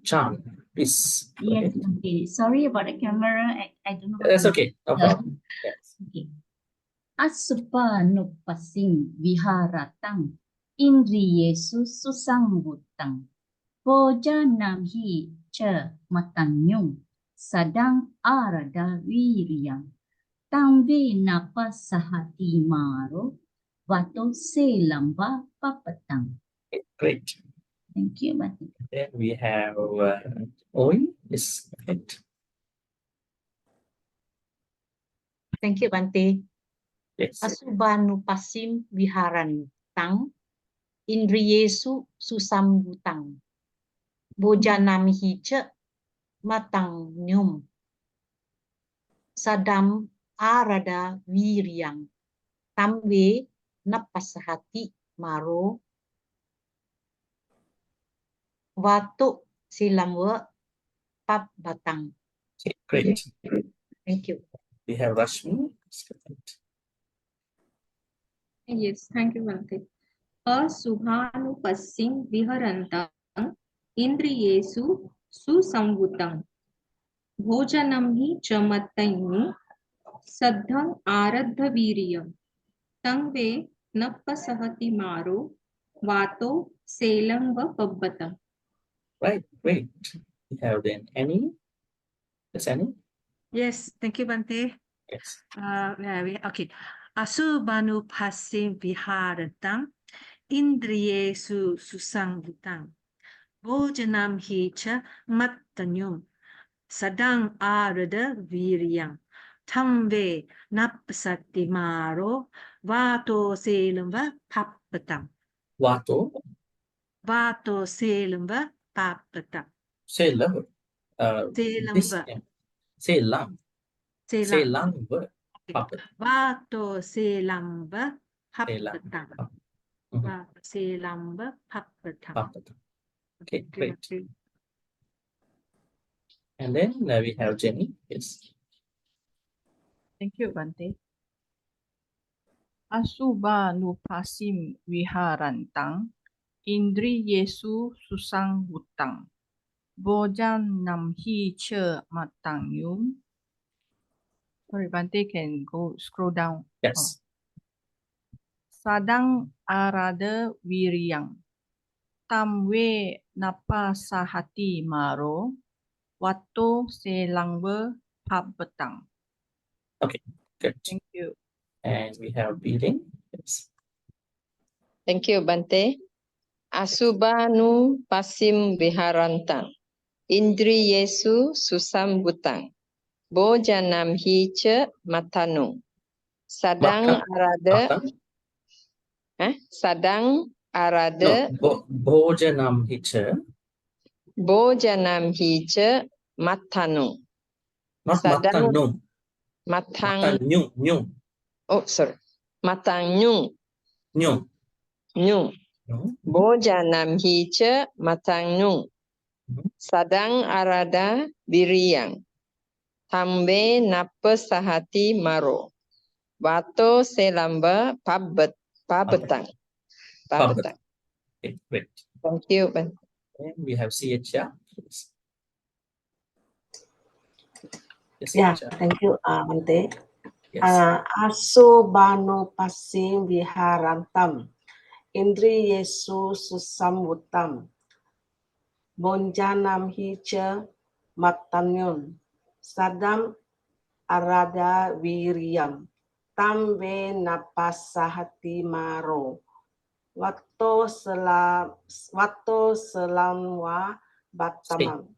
Chan, please. Yes, okay. Sorry about the camera. I don't know. That's okay. No problem. Yes. Okay. Asupanupasing viharatang indriyesu susamvutang bojanamhi cha matanyung sadang arada viriyam tamve napasahati maro vato selamba papatang. Great. Thank you, Bhante. Then we have Oi. Yes. Right. Thank you, Bhante. Yes. Asubanupasim viharantang indriyesu susamvutang bojanamhi cha matanyum sadam arada viriyang tamve napasahati maro vato silamwa pap batang. Okay, great. Thank you. We have Rashmi. Yes, thank you, Bhante. Asubhanupasim viharantang indriyesu susamvutang bhojanamhi chamatayni saddham aradha viriyam tamve nappasahati maro vato selangva pabbatam. Right, great. We have then Annie. Yes, Annie. Yes, thank you, Bhante. Yes. Okay. Asubanupasim viharatang indriyesu susamvutang bojanam hicha mattanyum sadang arada viriyam tamve napasati maro vato selamba papatam. Vato. Vato selamba papatam. Selamba. This. Selamba. Selam. Selam. Selamba. Vato selamba pappatang. Selamba pappatang. Okay, great. And then we have Jenny. Yes. Thank you, Bhante. Asuba nupasim viharantang, indri Yesu susang hutang, bojan namhi che matang yum. Sorry, Bhante, can go scroll down. Yes. Sadang arada wiryang, tamwe napa sahati maro, wato selangwe pabetang. Okay, good. Thank you. And we have Beating. Yes. Thank you, Bhante. Asubanu pasim viharantang. Indri Yesu susam butang. Bojanam hica matanung. Sadang arada. Sadang arada. No, bojanam hica. Bojanam hica matanung. Not Sadang matanung. Matanyung. Oh, sorry. Matanyung. Nyung. Nyung. Bojanam hica matanyung. Sadang arada biriang. Tambe napa sahati maro. Wato selamba pabetang. Pabetang. Okay, great. Thank you, Ben. And we have CHR. Yes, Yeah, CHR. thank you, Bhante. Yes. Asubano pasim viharantam. Indri Yesu susambutam. Bonjanam hica matanyun. Sadam arada wiryam. Tambe napasahati maro. Wato selamwa batamam.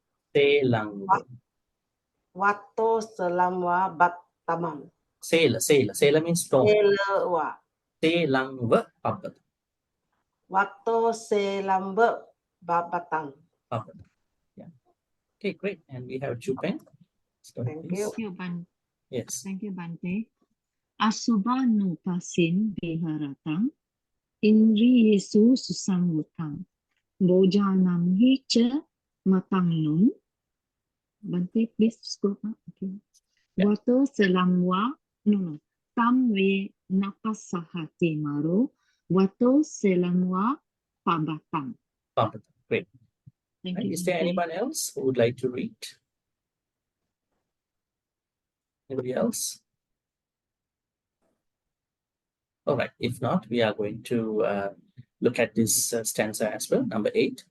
Wato selamwa batamam. Sela means storm. Selawa. Selangwa pabat. Wato selamba babatang. Yeah. Okay, great. And we have Chupeng. Thank you. Yes. Thank you, Bhante. Asubanu pasin viharatang. Indri Yesu susangutang. Bojanam hica matangnum. Bhante, please scroll up. Okay. Wato selamwa. No. Tamwe napasahati maro. Wato selamwa pabatang. Great. Thank Right. you. Is there anyone else who would like to read? Anybody else? All right. If not, we are going to look at this stanza as well, number 8.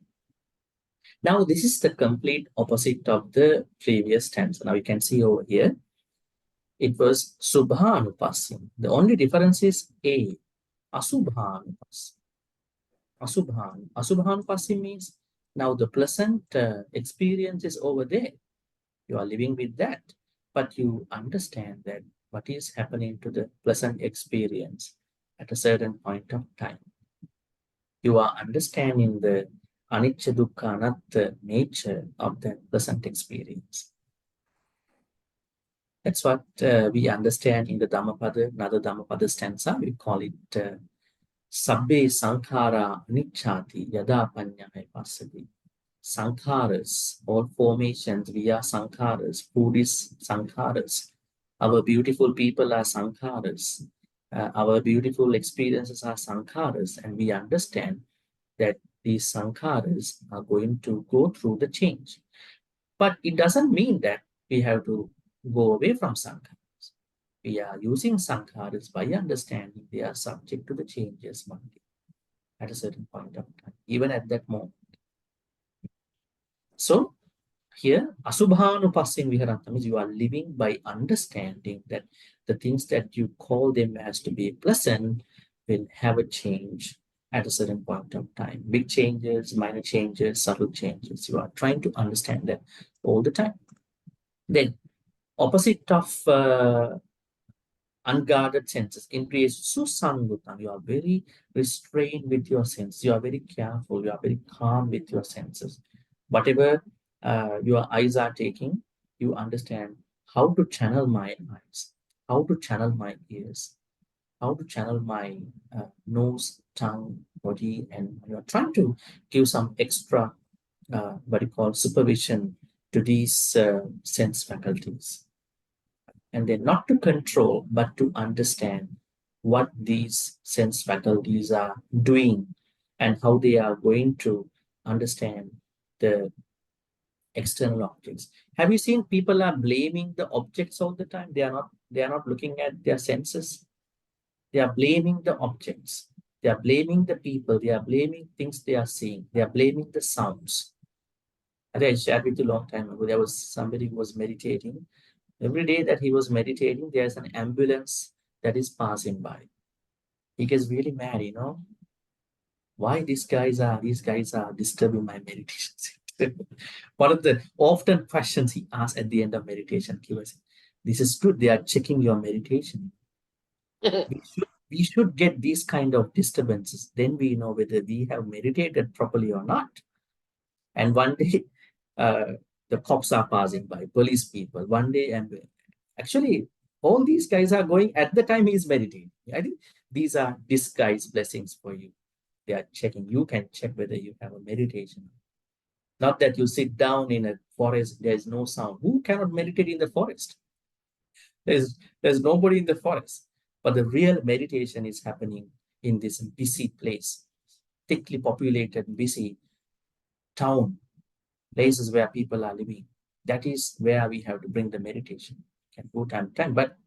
Now, this is the complete opposite of the previous stanza. Now, you can see over here, it was Subhanupasim. The only difference is A, Asubhanupasim. Asubhanupasim means now the pleasant experience is over there. You are living with that, but you understand that what is happening to the pleasant experience at a certain point of time. You are understanding the anicca dukkha anatta nature of the pleasant experience. That's what we understand in the Dhammapada, another Dhammapada stanza. We call it Sabbe Sankhara Anicchati Yada Panyaya Pasadi. Sankharas, all formations, we are sankharas, Buddhist sankharas. Our beautiful people are sankharas. Our beautiful experiences are sankharas, and we understand that these sankharas are going to go through the change. But it doesn't mean that we have to go away from sankharas. We are using sankharas by understanding they are subject to the changes one day at a certain point of time, even at that moment. So here, Asubhanupasim Viharantam means you are living by understanding that the things that you call them as to be pleasant will have a change at a certain point of time. Big changes, minor changes, subtle changes. You are trying to understand that all the time. Then, opposite of unguarded senses, increase susangutam. You are very restrained with your senses. You are very careful. You are very calm with your senses. Whatever your eyes are taking, you understand how to channel my eyes. how to channel my ears, how to channel my nose, tongue, body, and you're trying to give some extra, what you call, supervision to these sense faculties. And then not to control, but to understand what these sense faculties are doing and how they are going to understand the external objects. Have you seen people are blaming the objects all the time? They are not looking at their senses. They are blaming the objects. They are blaming the people. They are blaming things they are seeing. They are blaming the sounds. I think I shared with you a long time ago. There was somebody who was meditating. Every day that he was meditating, there's an ambulance that is passing by. He gets really mad, you know. Why these guys are disturbing my meditation? One of the often questions he asks at the end of meditation, he was, this is good, they are checking your meditation. we should get these kind of disturbances, then we know whether we have meditated properly or not. And one day, the cops are passing by, police people. One day, and actually, all these guys are going at the time he's meditating. I think these are disguised blessings for you. They are checking. You can check whether you have a meditation. Not that you sit down in a forest, there's no sound. Who cannot meditate in the forest? There's nobody in the forest. But the real meditation is happening in this busy place, thickly populated, busy town, places where people are living. That is where we have to bring the meditation. Can go time to time. But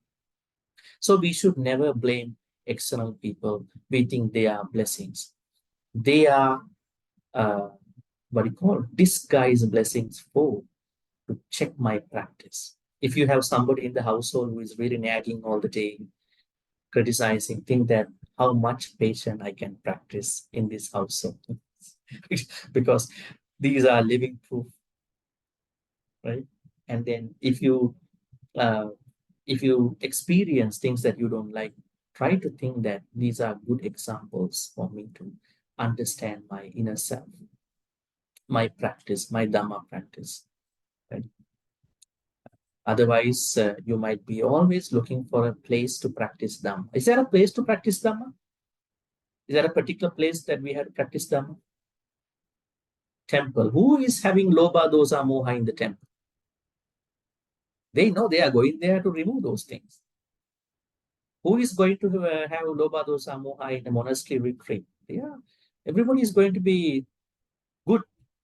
so we should never blame external people. We think they are blessings. They are what you call disguised blessings to check my practice. If you have somebody in the household who is really nagging all the day, criticizing, think that how much patience I can practice in this household. Because these are living proof, right? And then if you experience things that you don't like, try to think that these are good examples for me to understand my inner self, my practice, my Dhamma practice. Right? Otherwise, you might be always looking for a place to practice Dhamma. Is there a place to practice Dhamma? Is there a particular place that we have to practice Dhamma? Temple. Who is having Lobha, Dosa, Moha in the temple? They know they are going there to remove those things. Who is going to have Lobha, Dosa, Moha in a monastery retreat? Yeah, everybody is going to be good,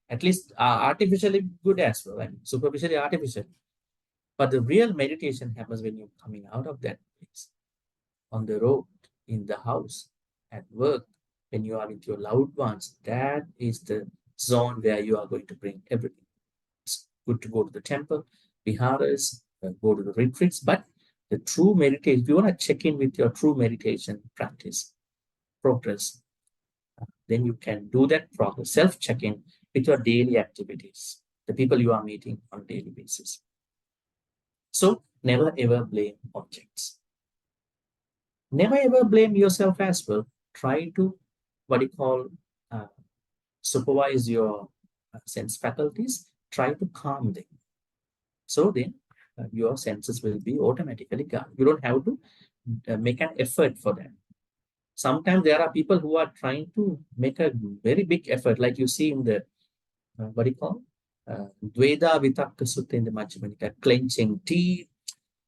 at least artificially good as well, and superficially artificial. But the real meditation happens when you're coming out of that place, on the road, in the house, at work, when you are with your loved ones. That is the zone where you are going to bring everything. It's good to go to the temple, viharas, go to the retreats, but the true meditation, if you want to check in with your true meditation practice, progress, then you can do that progress, self-check-in with your daily activities, the people you are meeting on a daily basis. So never ever blame objects. Never ever blame yourself as well. Try to, what you call, supervise your sense faculties. Try to calm them. So then your senses will be automatically calm. You don't have to make an effort for that. Sometimes there are people who are trying to make a very big effort, like you see in the, what do you call, Dveda Vitakka Sutta in the Majjhima Nikaya, clenching teeth,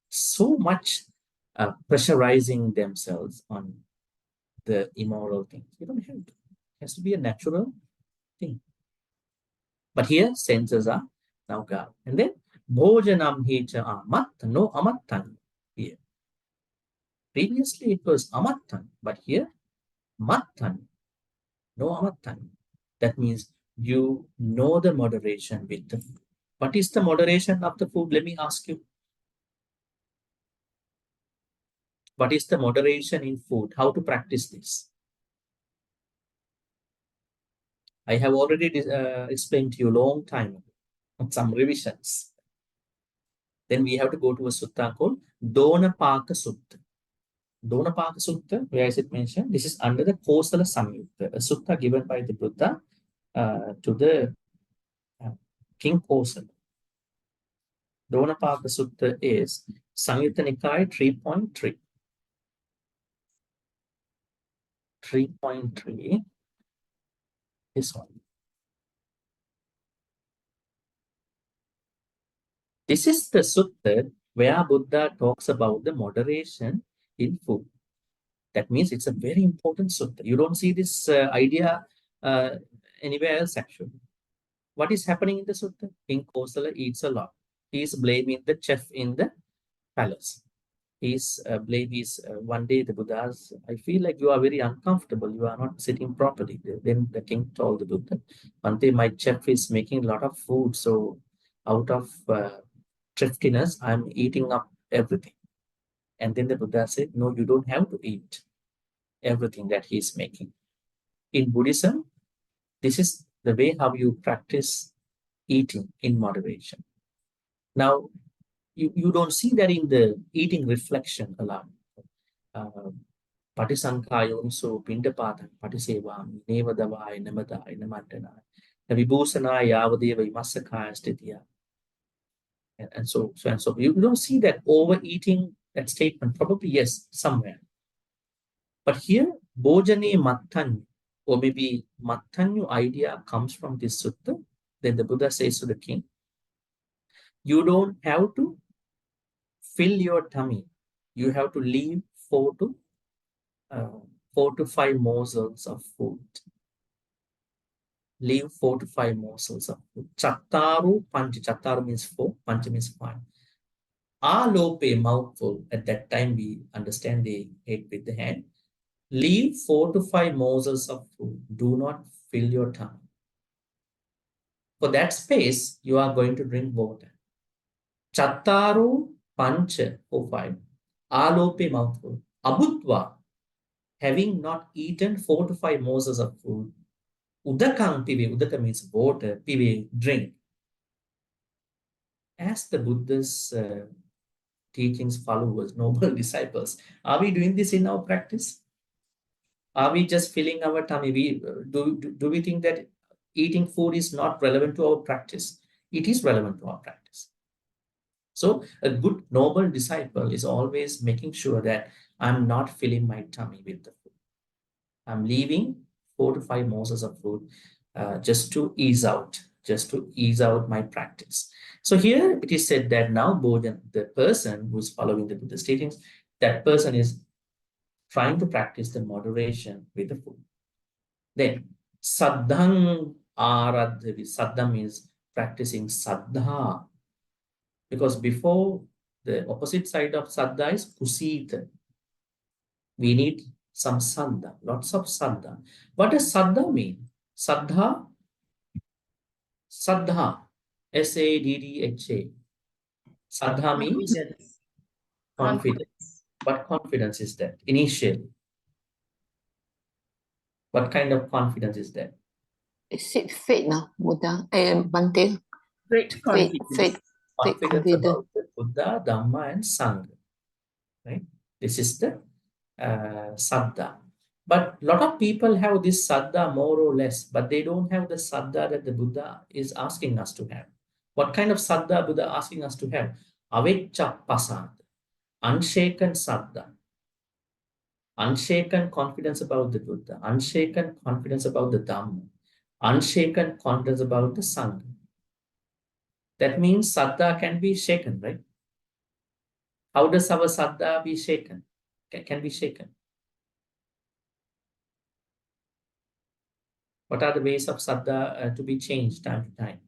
so much pressurizing themselves on the immoral things. You don't have to. It has to be a natural thing. But here, senses are now God. And then, Bhojanam Hecha Amat, no Amattan here. Previously, it was Amattan, but here, Mattan, no Amattan. That means you know the moderation with the food. What is the moderation of the food? Let me ask you. What is the moderation in food? How to practice this? I have already explained to you a long time ago, some revisions. Then we have to go to a sutta called Dhammapada Sutta. Dhammapada Sutta, where is it mentioned? This is under the Kosala Samyutta, a sutta given by the Buddha to the King Kosala. Dhammapada Sutta is Samyutta Nikaya 3.3. 3.3. This one. This is the sutta where Buddha talks about the moderation in food. That means it's a very important sutta. You don't see this idea anywhere else actually. What is happening in the sutta? King Kosala eats a lot. He is blaming the chef in the palace. His blame is one day the Buddha's, I feel like you are very uncomfortable. You are not sitting properly. Then the king told the Buddha, Bhante, my chef is making a lot of food. So out of thriftiness, I'm eating up everything. And then the Buddha said, no, you don't have to eat everything that he's making. In Buddhism, this is the way how you practice eating in moderation. Now, you don't see that in the eating reflection alone. Patisankayonso pindapatan patisevami nevadavai namadai namandanai navibhusana yavadeva imasakaya stitya. And so. You don't see that overeating, that statement. Probably yes, somewhere. But here, Bojane Mattanyu, or maybe Mattanyu idea comes from this sutta. Then the Buddha says to the king, you don't have to fill your tummy. You have to leave 4 to 5 morsels of food. Leave 4 to 5 morsels of food. Chattaru pancha. Chattaru means 4. Pancha means 5. Alope, mouthful. At that time we understand they ate with the hand. Leave 4 to 5 morsels of food. Do not fill your tongue. For that space, you are going to drink water. Chattaru pancha, 4, 5. Alope, mouthful. Abhutva, having not eaten 4 to 5 morsels of food. Udakang pive. Udaka means water. Pive, drink. As the Buddha's teachings, followers, noble disciples, are we doing this in our practice? Are we just filling our tummy? Do we think that eating food is not relevant to our practice? It is relevant to our practice. So a good noble disciple is always making sure that I'm not filling my tummy with the food. I'm leaving 4 to 5 morsels of food just to ease out my practice. So here it is said that now Bhojan, the person who is following the Buddha's teachings, that person is trying to practice the moderation with the food. Then, saddhang aradhavi. Saddha means practicing saddha. Because before, the opposite side of saddha is kusita. We need some saddha, lots of saddha. What does saddha mean? Saddha, S-A-D-D-H-A. Saddha means confidence. What confidence is that? Initially. What kind of confidence is that? Is it faith now, Buddha? Bhante? Great confidence. Faith. Confidence about the Buddha, Dhamma, and Sangha. Right? This is the saddha. But a lot of people have this saddha more or less, but they don't have the saddha that the Buddha is asking us to have. What kind of saddha Buddha asking us to have? Aveccha pasad, unshaken saddha. Unshaken confidence about the Buddha, unshaken confidence about the Dhamma, unshaken confidence about the Sangha. That means saddha can be shaken, right? How does our saddha be shaken? Can be shaken. What are the ways of saddha to be changed time to time?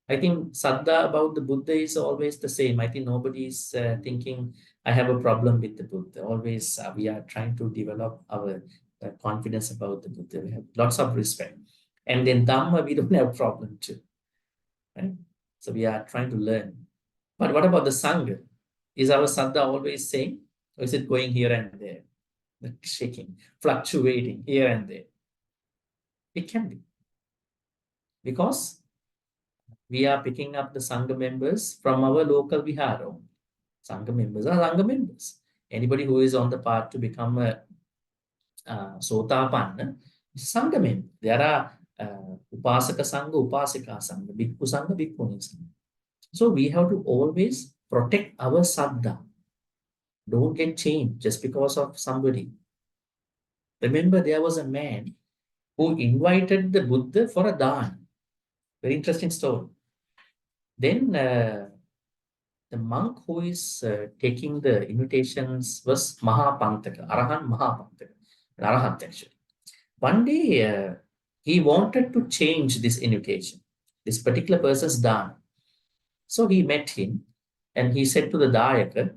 I think saddha about the Buddha is always the same. I think nobody is thinking, I have a problem with the Buddha. Always we are trying to develop our confidence about the Buddha. We have lots of respect. And then Dhamma, we don't have problem too. Right? So we are trying to learn. But what about the Sangha? Is our saddha always same? Or is it going here and there? Shaking, fluctuating here and there? It can be. Because we are picking up the Sangha members from our local vihara. Sangha members are Sangha members. Anybody who is on the path to become a Sotapanna is Sangha member. There are Upasaka Sangha, Upasika Sangha, Bhikkhu Sangha, Bhikkhuni Sangha. So we have to always protect our saddha. Don't get changed just because of somebody. Remember, there was a man who invited the Buddha for a dhan. Very interesting story. Then the monk who is taking the invitations was Mahapantaka, Arahan Mahapantaka, Arahant actually. One day, he wanted to change this invitation, this particular person's dhan. So he met him and he said to the Dayaka,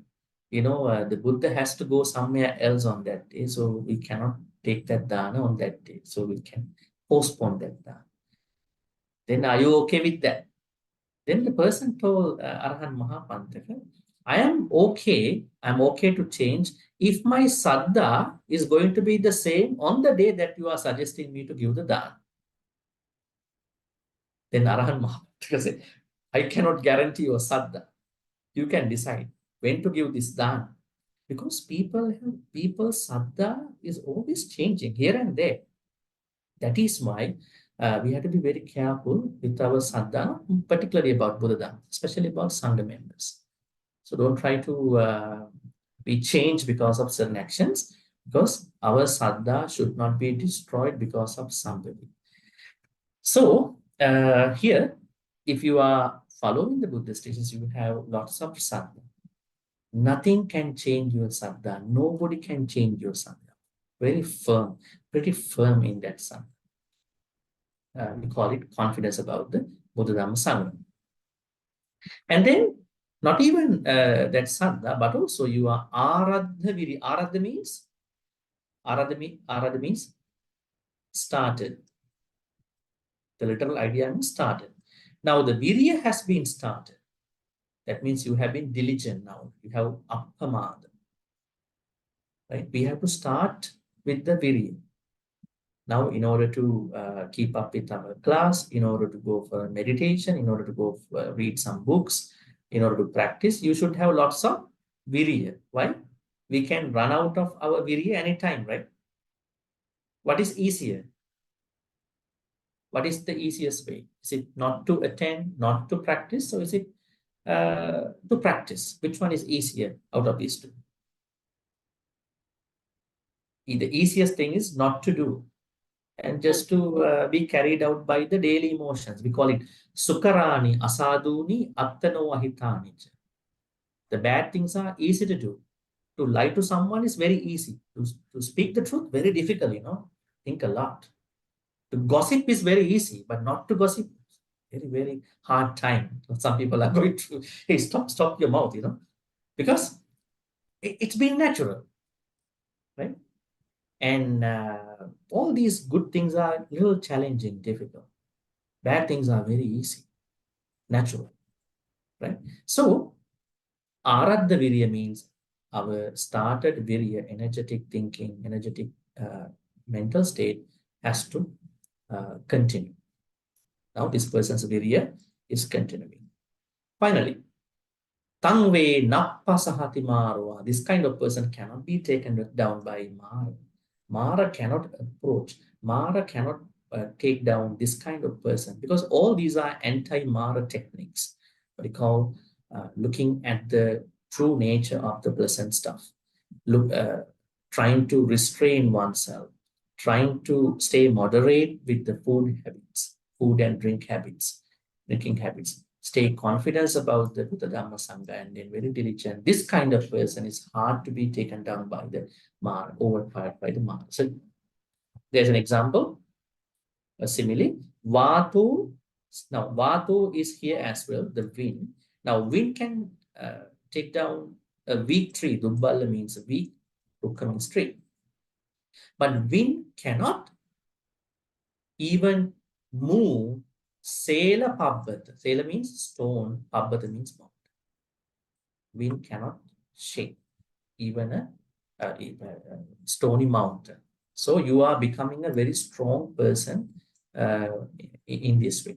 the Buddha has to go somewhere else on that day, so we cannot take that dana on that day, so we can postpone that dana. Then are you okay with that? Then the person told Arahan Mahapantaka, I'm okay to change if my saddha is going to be the same on the day that you are suggesting me to give the dana. Then Arahan Mahapantaka said, I cannot guarantee your saddha. You can decide when to give this dana. Because people's saddha is always changing here and there. That is why we have to be very careful with our saddha, particularly about Buddha Dhamma, especially about Sangha members. So don't try to be changed because of certain actions, because our saddha should not be destroyed because of somebody. So here, if you are following the Buddhist teachings, you have lots of saddha. Nothing can change your saddha. Nobody can change your saddha. Very firm, pretty firm in that saddha. We call it confidence about the Buddha Dhamma Sangha. And then, not even that saddha, but also you are aradha viri. Aradha means started. The literal idea means started. Now the virya has been started. That means you have been diligent now. You have appamada. Right? We have to start with the virya. Now, in order to keep up with our class, in order to go for meditation, in order to go read some books, in order to practice, you should have lots of virya. Why? We can run out of our virya anytime, right? What is easier? What is the easiest way? Is it not to attend, not to practice, or is it to practice? Which one is easier out of these two? The easiest thing is not to do, and just to be carried out by the daily emotions. We call it Sukarani, Asaduni, Attano Ahitani. The bad things are easy to do. To lie to someone is very easy. To speak the truth, very difficult, Think a lot. To gossip is very easy, but not to gossip, very, very hard time. Some people are going to, hey, stop your mouth, because it's been natural, right? And all these good things are a little challenging, difficult. Bad things are very easy, natural, right? So, aradha virya means our started virya, energetic thinking, energetic mental state has to continue. Now, this person's virya is continuing. Finally, tangve nappasahati marwa. This kind of person cannot be taken down by Mara. Mara cannot approach. Mara cannot take down this kind of person, because all these are anti-Mara techniques. What we call looking at the true nature of the pleasant stuff. Trying to restrain oneself. Trying to stay moderate with the food and drink habits, drinking habits. Stay confident about the Buddha Dhamma Sangha, and then very diligent. This kind of person is hard to be taken down by the Mara, overpowered by the Mara. So there's an example, a simile. Vatu. Now Vatu is here as well, the wind. Now wind can take down a weak tree. Dubbala means a weak, Rukka means tree. But wind cannot even move Sela Pabbata. Sela means stone, Pabbata means mountain. Wind cannot shake even a stony mountain. So you are becoming a very strong person in this way.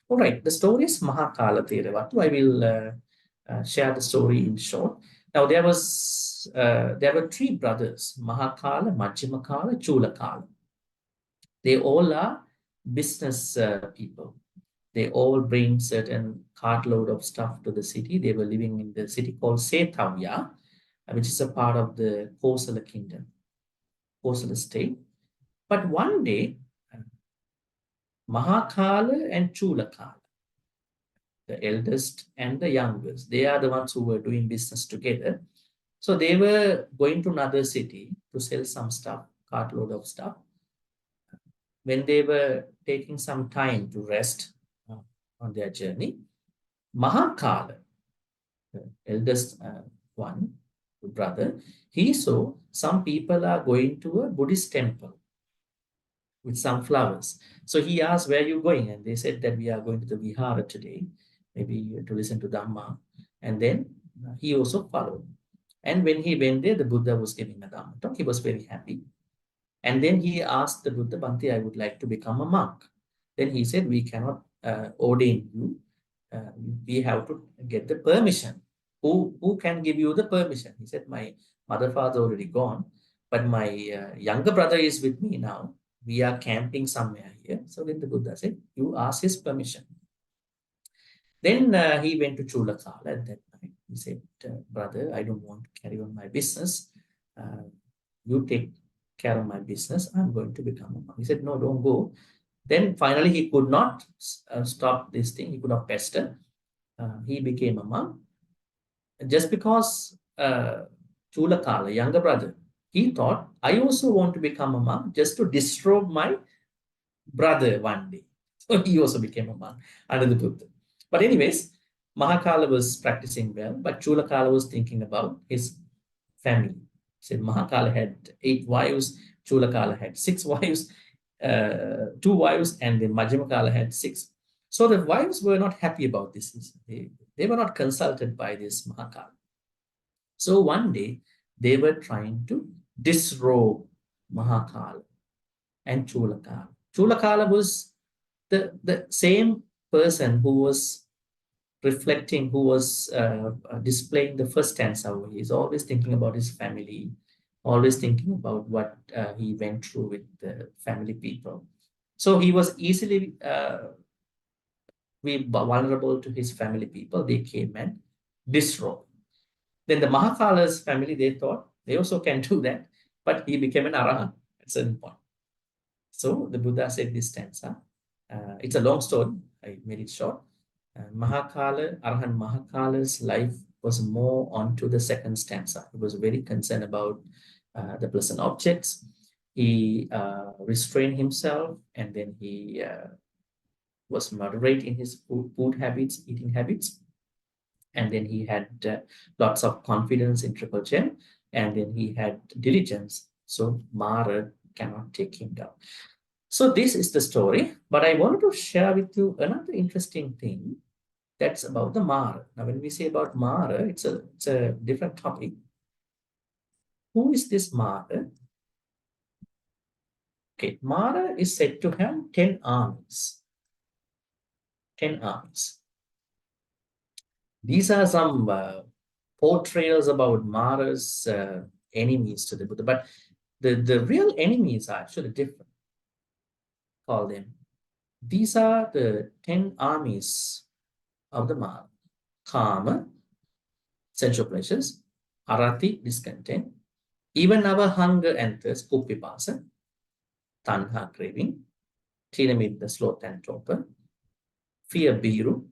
All right, the story is Mahakala Theravada. I will share the story in short. Now there were three brothers, Mahakala, Majjimakala, Chulakala. They all are business people. they all bring certain cartload of stuff to the city. They were living in the city called Setavya, which is a part of the Kosala kingdom, Kosala state. But one day, Mahakala and Chulakala, the eldest and the youngest, they are the ones who were doing business together. So they were going to another city to sell some stuff, cartload of stuff. When they were taking some time to rest on their journey, Mahakala, the eldest one, the brother, he saw some people are going to a Buddhist temple with some flowers. So he asked, where are you going? And they said that we are going to the Vihara today, maybe to listen to Dhamma. And then he also followed. And when he went there, the Buddha was giving a Dhamma talk. He was very happy. And then he asked the Buddha, Bhante, I would like to become a monk. Then he said, we cannot ordain you. We have to get the permission. Who can give you the permission? He said, my mother, father already gone, but my younger brother is with me now. We are camping somewhere here. So then the Buddha said, you ask his permission. Then he went to Chulakala at that time. He said, brother, I don't want to carry on my business. You take care of my business. I'm going to become a monk. He said, no, don't go. Then finally he could not stop this thing. He could not pester. He became a monk. Just because Chulakala, younger brother, he thought, I also want to become a monk just to disrobe my brother one day. So he also became a monk under the Buddha. But anyways, Mahakala was practicing well, but Chulakala was thinking about his family. He said Mahakala had 8 wives, Chulakala had 6 wives, 2 wives, and then Majjimakala had 6. So the wives were not happy about this. They were not consulted by this Mahakala. So one day, they were trying to disrobe Mahakala and Chulakala. Chulakala was the same person who was reflecting, who was displaying the first stanza. He's always thinking about his family, always thinking about what he went through with the family people. So he was easily vulnerable to his family people. They came and disrobed. Then the Mahakala's family, they thought they also can do that, but he became an arahant at a certain point. So the Buddha said this stanza. It's a long story. I made it short. Mahakala, Arahant Mahakala's life was more onto the second stanza. He was very concerned about the pleasant objects. He restrained himself, and then he was moderate in his food habits, eating habits. And then he had lots of confidence in Triple Gem, and then he had diligence. So Mara cannot take him down. So this is the story, but I wanted to share with you another interesting thing that's about the Mara. Now, when we say about Mara, it's a different topic. Who is this Mara? Okay, Mara is said to have 10 arms. 10 arms. These are some portrayals about Mara's enemies to the Buddha, but the real enemies are actually different. Call them. These are the 10 armies of the Mara. Kama, sensual pleasures. Arati, discontent. Even our hunger and thirst, kupipasa. Tanha, craving. Trinamid, sloth and torpor. Fear, biru.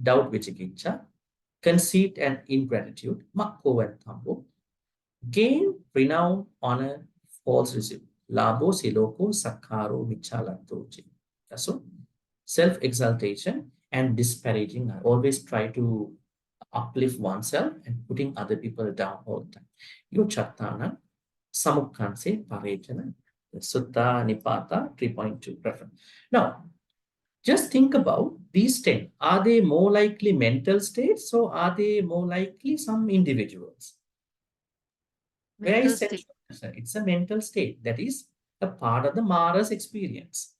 Doubt, vichikicha. Conceit and ingratitude, makko and thambo. Gain, renown, honor, false receipt. Labo, siloko, sakkaro, michalantoji. So, self-exaltation and disparaging. I always try to uplift oneself and putting other people down all the time. Yo chattana, samukkanse, parejana, sutta, nipata, 3.2 reference. Now, just think about these 10. Are they more likely mental states, or are they more likely some individuals? Where is sensual pleasure? It's a mental state. That is a part of the Mara's experience.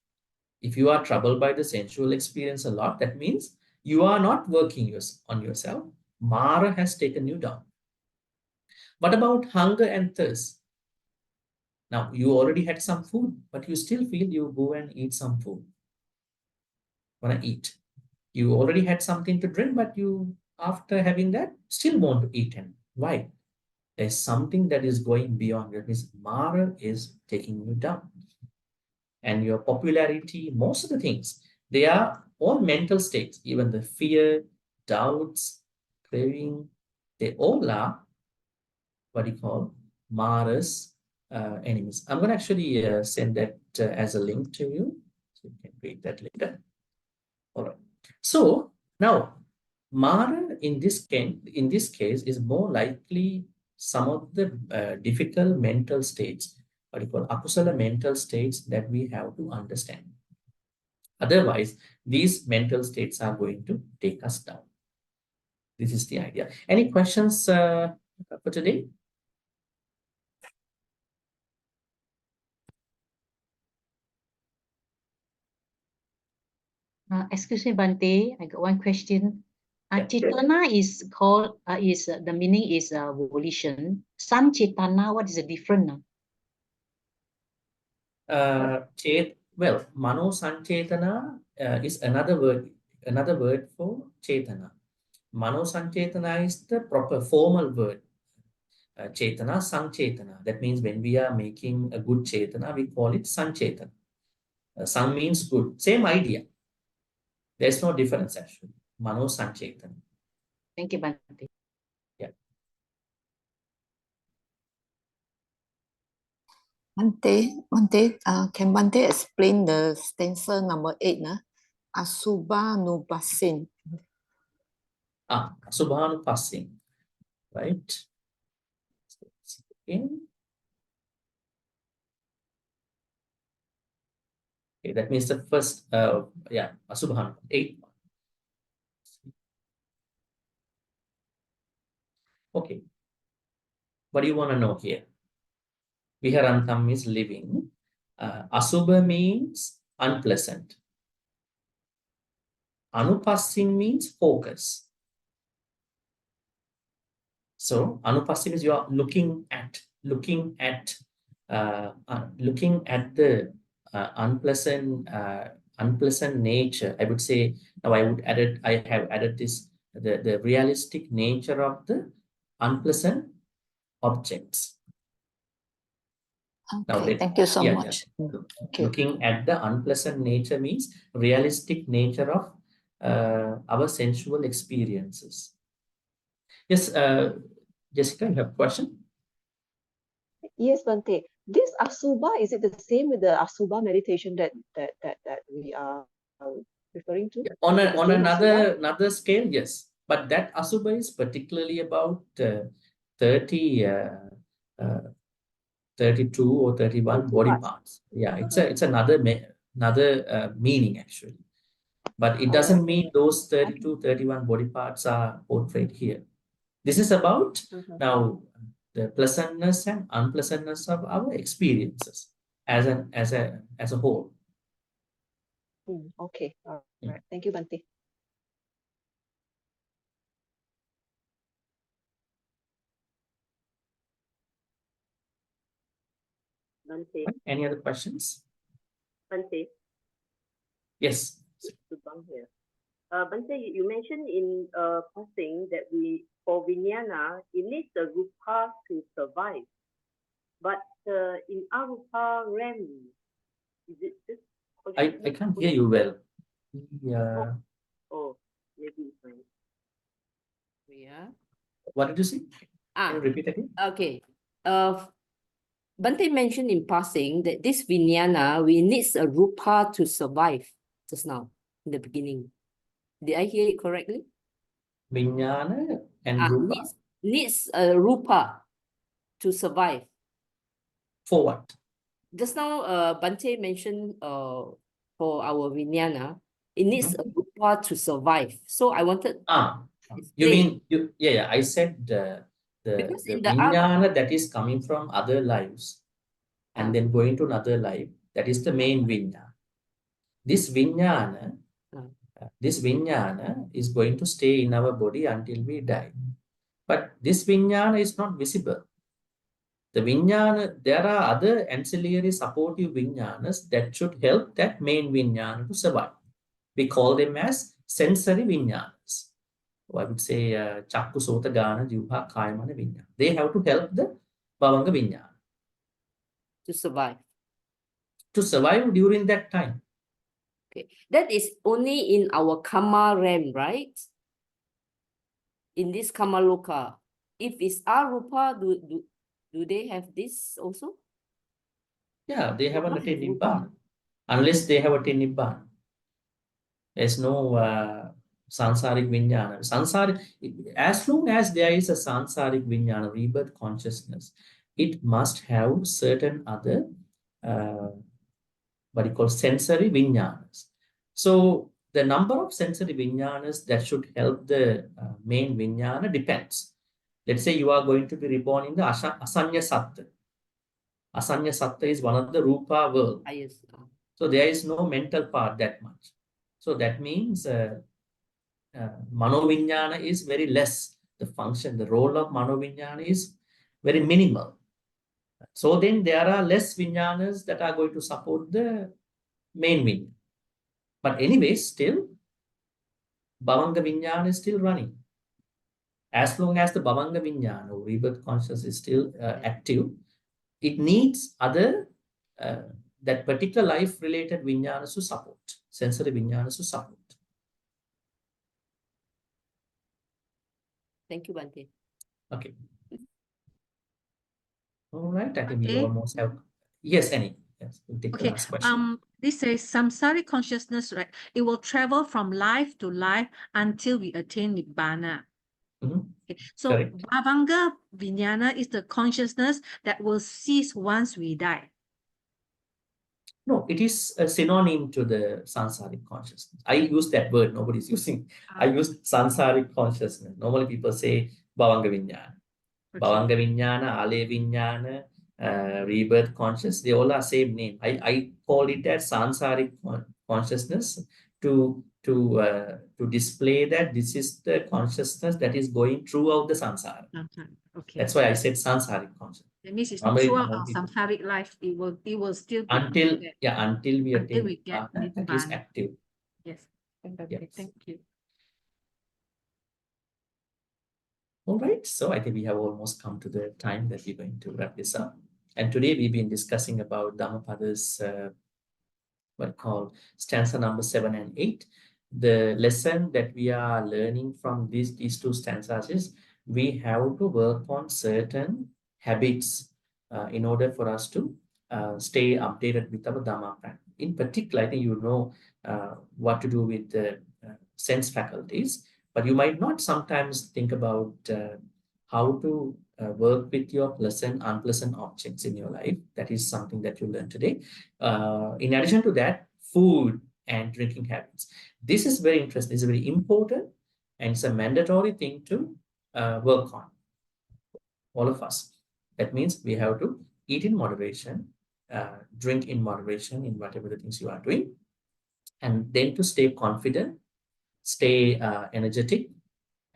If you are troubled by the sensual experience a lot, that means you are not working on yourself. Mara has taken you down. What about hunger and thirst? Now, you already had some food, but you still feel you go and eat some food. Want to eat. You already had something to drink, but you, after having that, still want to eat. And why? There's something that is going beyond. That means Mara is taking you down. And your popularity, most of the things, they are all mental states. Even the fear, doubts, craving, they all are what you call Mara's enemies. I'm going to actually send that as a link to you, so you can read that later. All right. So now, Mara in this case is more likely some of the difficult mental states, what you call akusala mental states, that we have to understand. Otherwise, these mental states are going to take us down. This is the idea. Any questions for today? Excuse me, Bhante, I got one question. Chetana is called, the meaning is volition. Sanchetana, what is the difference? Well, Mano Sanchetana is another word for Chetana. Mano Sanchetana is the proper formal word. Chetana, Sanchetana. That means when we are making a good Chetana, we call it Sanchetana. Sang means good. Same idea. There's no difference actually. Mano Sanchetana. Thank you, Bhante. Yeah. Bhante, can Bhante explain the stanza number 8? Asubhanupasin. Asubhanupasin. Right. Okay. Okay, that means the first, Asubhan, 8. Okay. What do you want to know here? Viharantam means living. Asubha means unpleasant. Anupassin means focus. So anupassin is you are looking at the unpleasant nature. I would say now I have added this, the realistic nature of the unpleasant objects. Okay, thank you so much. Okay. Looking at the unpleasant nature means realistic nature of our sensual experiences. Yes, Jessica, you have a question? Yes, Bhante. This Asubha, is it the same with the Asubha meditation that we are referring to? On another scale, yes. But that Asubha is particularly about 32 or 31 body parts. Yeah, it's another meaning actually. But it doesn't mean those 32, 31 body parts are portrayed here. This is about now the pleasantness and unpleasantness of our experiences as a whole. Okay, all right. Thank you, Bhante. Bhante. Any other questions? Bhante. Yes. Subang here. Bhante, you mentioned in passing that for Vijnana, it needs a rupa to survive. But in arupa realm, is it just? I can't hear you well. Yeah. Oh, maybe it's fine. Yeah. What did you say? Can you repeat again? Okay. Bhante mentioned in passing that this Vijnana, we needs a rupa to survive just now in the beginning. Did I hear it correctly? Vijnana and rupa? Needs a rupa to survive. For what? Just now, Bhante mentioned for our Vijnana, it needs a rupa to survive. So I wanted. You mean I said the Vijnana that is coming from other lives and then going to another life, that is the main Vijnana. This Vijnana is going to stay in our body until we die. But this Vijnana is not visible. The Vijnana, there are other ancillary supportive Vijnanas that should help that main Vijnana to survive. We call them as sensory vinyanas. I would say Chakku Sota Gana Jubha Kaimana Vinyana. They have to help the Bhavanga Vinyana To survive. to survive during that time. Okay. That is only in our karma realm, right? In this karma loka. If it's arupa, do they have this also? Yeah, they haven't Not attained have Nibbana. Unless they have attained Nibbana. There's no sansaric vinyana. As long as there is a sansaric vinyana, rebirth consciousness, it must have certain other what you call sensory vinyanas. So the number of sensory vinyanas that should help the main vinyana depends. Let's say you are going to be reborn in the Asanya Sattva. Asanya Sattva is one of the Rupa world. Yes. So there is no mental part that much. So that means Manovinyana is very less. The function, the role of Manovinyana is very minimal. So then there are less vinyanas that are going to support the main vinyana. But anyway, still, Bhavanga Vinyana is still running. As long as the Bhavanga Vinyana, or rebirth consciousness, is still active, it needs other, that particular life-related Vinyanas to support, sensory Vinyanas to support. Thank you, Bhante. Okay. All right, I think we Okay. almost have. Yes, Annie. Yes, we'll take the Okay. last question. This says samsaric consciousness, right? It will travel from life to life until we attain nibbana. Okay. So Correct. Bhavanga Vijnana is the consciousness that will cease once we die. No, it is a synonym to the sansaric consciousness. I use that word, nobody's using. I use sansaric consciousness. Normally people say Bhavanga Vijnana. Okay. Bhavanga Vijnana, Ale Vijnana, rebirth conscious, they all are same name. I call it as sansaric consciousness to display that this is the consciousness that is going throughout the sansara. Okay. That's why I said sansaric consciousness. That means it's Normally, throughout more our people- samsaric life, it will still be until there. until we Until attain we get Nibbana, that is Nibbana. active. Yes. Yes. Thank you. All right, so I think we have almost come to the time that we're going to wrap this up. And today we've been discussing about Dhammapada's what called stanza number 7 and 8. The lesson that we are learning from these two stanzas is we have to work on certain habits in order for us to stay updated with our Dhamma practice. In particular, I think you know what to do with the sense faculties, but you might not sometimes think about how to work with your pleasant, unpleasant objects in your life. That is something that you learn today. In addition to that, food and drinking habits. This is very interesting. It's very important and it's a mandatory thing to work on, all of us. That means we have to eat in moderation, drink in moderation in whatever the things you are doing, and then to stay confident, stay energetic,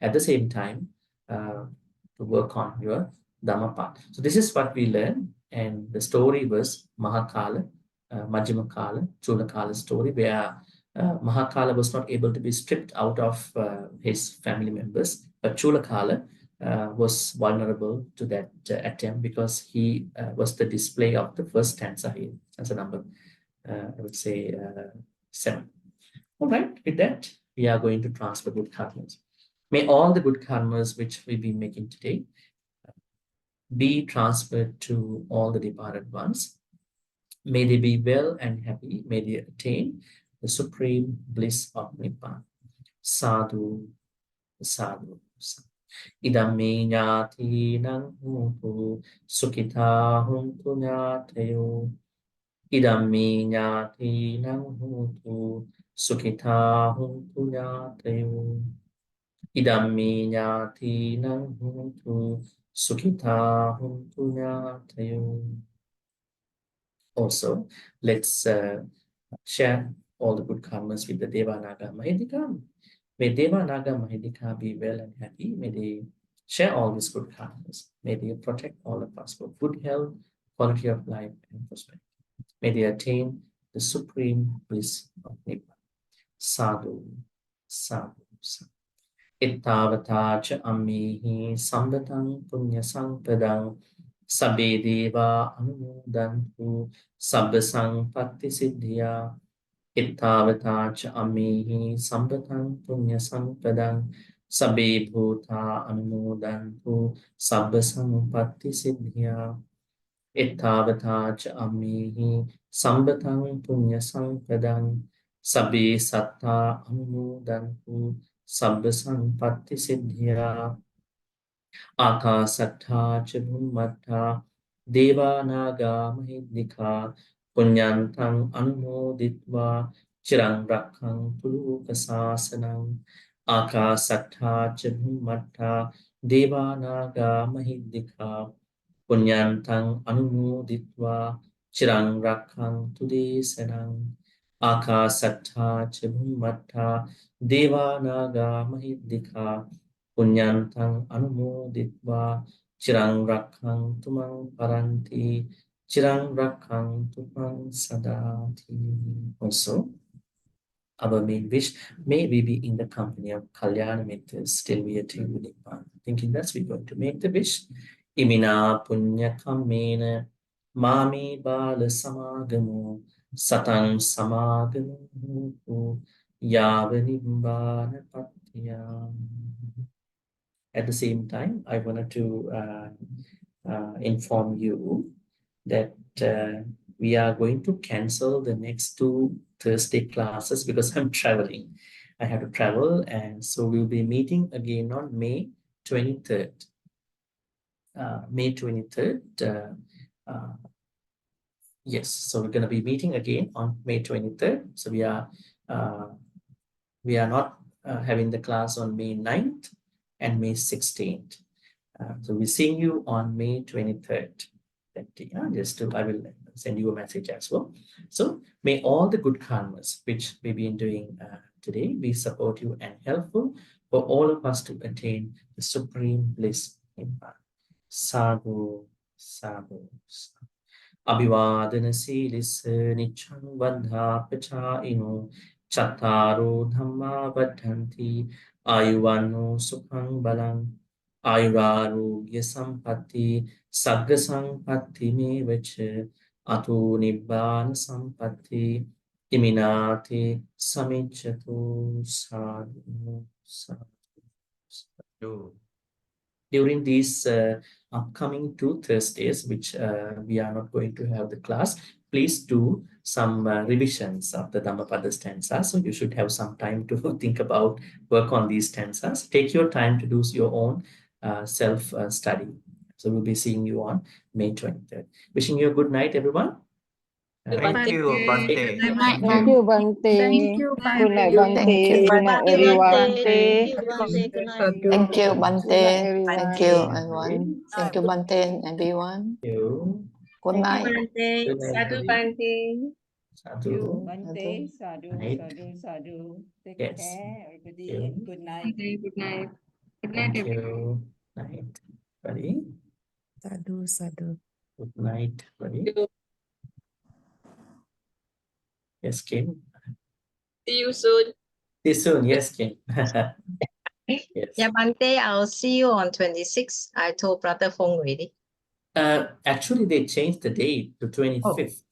at the same time to work on your Dhammapada. So this is what we learned, and the story was Mahakala, Majjhima Kala, Chula Kala story, where Mahakala was not able to be stripped out of his family members, but Chula Kala was vulnerable to that attempt because he was the display of the first stanza here. That's a number, I would say 7. All right, with that, we are going to transfer good karmas. May all the good karmas which we've been making today be transferred to all the departed ones. May they be well and happy. May they attain the supreme bliss of Nibbana. Sadhu, sadhu, sadhu. Idam me jnatinam huntu sukhita huntu jnatayo. Idam me jnatinam huntu sukhita huntu jnatayo. Idam me jnatinam huntu sukhita huntu jnatayo. Also, let's share all the good karmas with the Deva Naga Mahidika. May Deva Naga Mahidika be well and happy. May they share all these good karmas. May they protect all of us for good health, quality of life, and prosperity. May they attain the supreme bliss of Nibbana. Sadhu, Sadhu, sadhu. Ittavata cha amihi sambatang punya sampadang sabbe deva anumodantu sabba sampatti siddhya. Ittavata cha amihi sambatang punya sampadang sabbe bhuta anumodantu sabba sampatti siddhya. Ittavata cha amihi sambatang punya sampadang sabbe satta anumodantu sabba sampatti siddhya. Akasattha cha bhummattha deva naga mahidika punyantang anumoditva chirang rakkhantu lokasasanam. Akasattha cha bhummattha deva naga mahidika punyantang anumoditva chirang rakkhantu desanam. Akasattha cha bhummattha deva naga mahidika punyantang anumoditva chirang rakkhantu mang paranti chirang rakkhantu mang sadati. Also, our main wish, may we be in the company of Kalyana Mitras till we attain Nibbana. Thinking that's we're going to make the wish. Imina punya kamena mami bala samagamo satang samagamo yavanibbana patya. At the same time, I wanted to inform you that we are going to cancel the next 2 Thursday classes because I'm traveling. I have to travel, and so we'll be meeting again on May 23rd. May 23rd. Yes, so we're going to be meeting again on May 23rd. So we are not having the class on May 9th and May 16th. So we're seeing you on May 23rd. I will send you a message as well. So may all the good karmas which we've been doing today be supportive and helpful for all of us to attain the supreme bliss in God. Sadhu, sadhu, sadhu. Abhivadana silis nichang vadha pachaino chattaro dhamma vadhanti ayuvano sukhang balang ayurarogya sampatti sagga sampatti mevacha ato nibbana sampatti iminati samicchato. Sadhu, sadhu, sadhu. During these upcoming 2 Thursdays, which we are not going to have the class, please do some revisions of the Dhammapada stanzas. So you should have some time to think about, work on these stanzas. Take your time to do your own self-study. So we'll be seeing you on May 23rd. Wishing you a good night, everyone. Thank you, Bhante. Thank you, Bhante. Thank you, Good night, Bhante. Bhante. Thank you. Good night, Thank you, everyone. Bhante. Thank you, Bhante. Good night. Thank you, Good night, Bhante. everyone. Thank you, everyone. Thank you, Bhante and everyone. Thank you. Good Thank you, night. Bhante. Good night, Sadhu, everybody. Bhante. Sadhu. Bhante, sadhu, Night. sadhu, sadhu. Take Yes. care, everybody, Thank you. and good night. Good night. Good night, Thank everyone. you. Night, buddy. Sadhu, sadhu. Good night, buddy. Yes, Kim. See you soon. See you soon. Yes, Kim. Yes. Yeah, Bhante, I'll see you on 26th. I told Brother Fong already. Actually, they changed the date to 25th.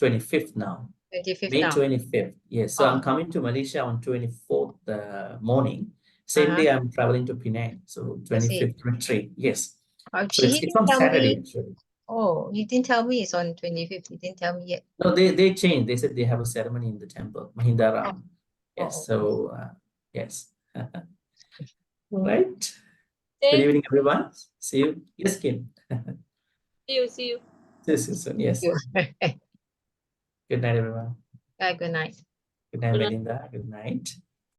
25th now. 25th May now. 25th. Yes. So I'm coming to Malaysia on 24th morning. Same day I'm traveling to Penang. So 25th retreat. Yes. So He it's on didn't tell Saturday me. actually. Oh, he didn't tell me it's on 25th. He didn't tell me yet. No, they changed. They said they have a ceremony in the temple, Mahindaram. Yes. Oh. So yes. Right. Good evening, everyone. See you. Yes, Kim. See you. See you. See you soon. Yes. Good night, everyone. Good night. Good night, Melinda. Good night.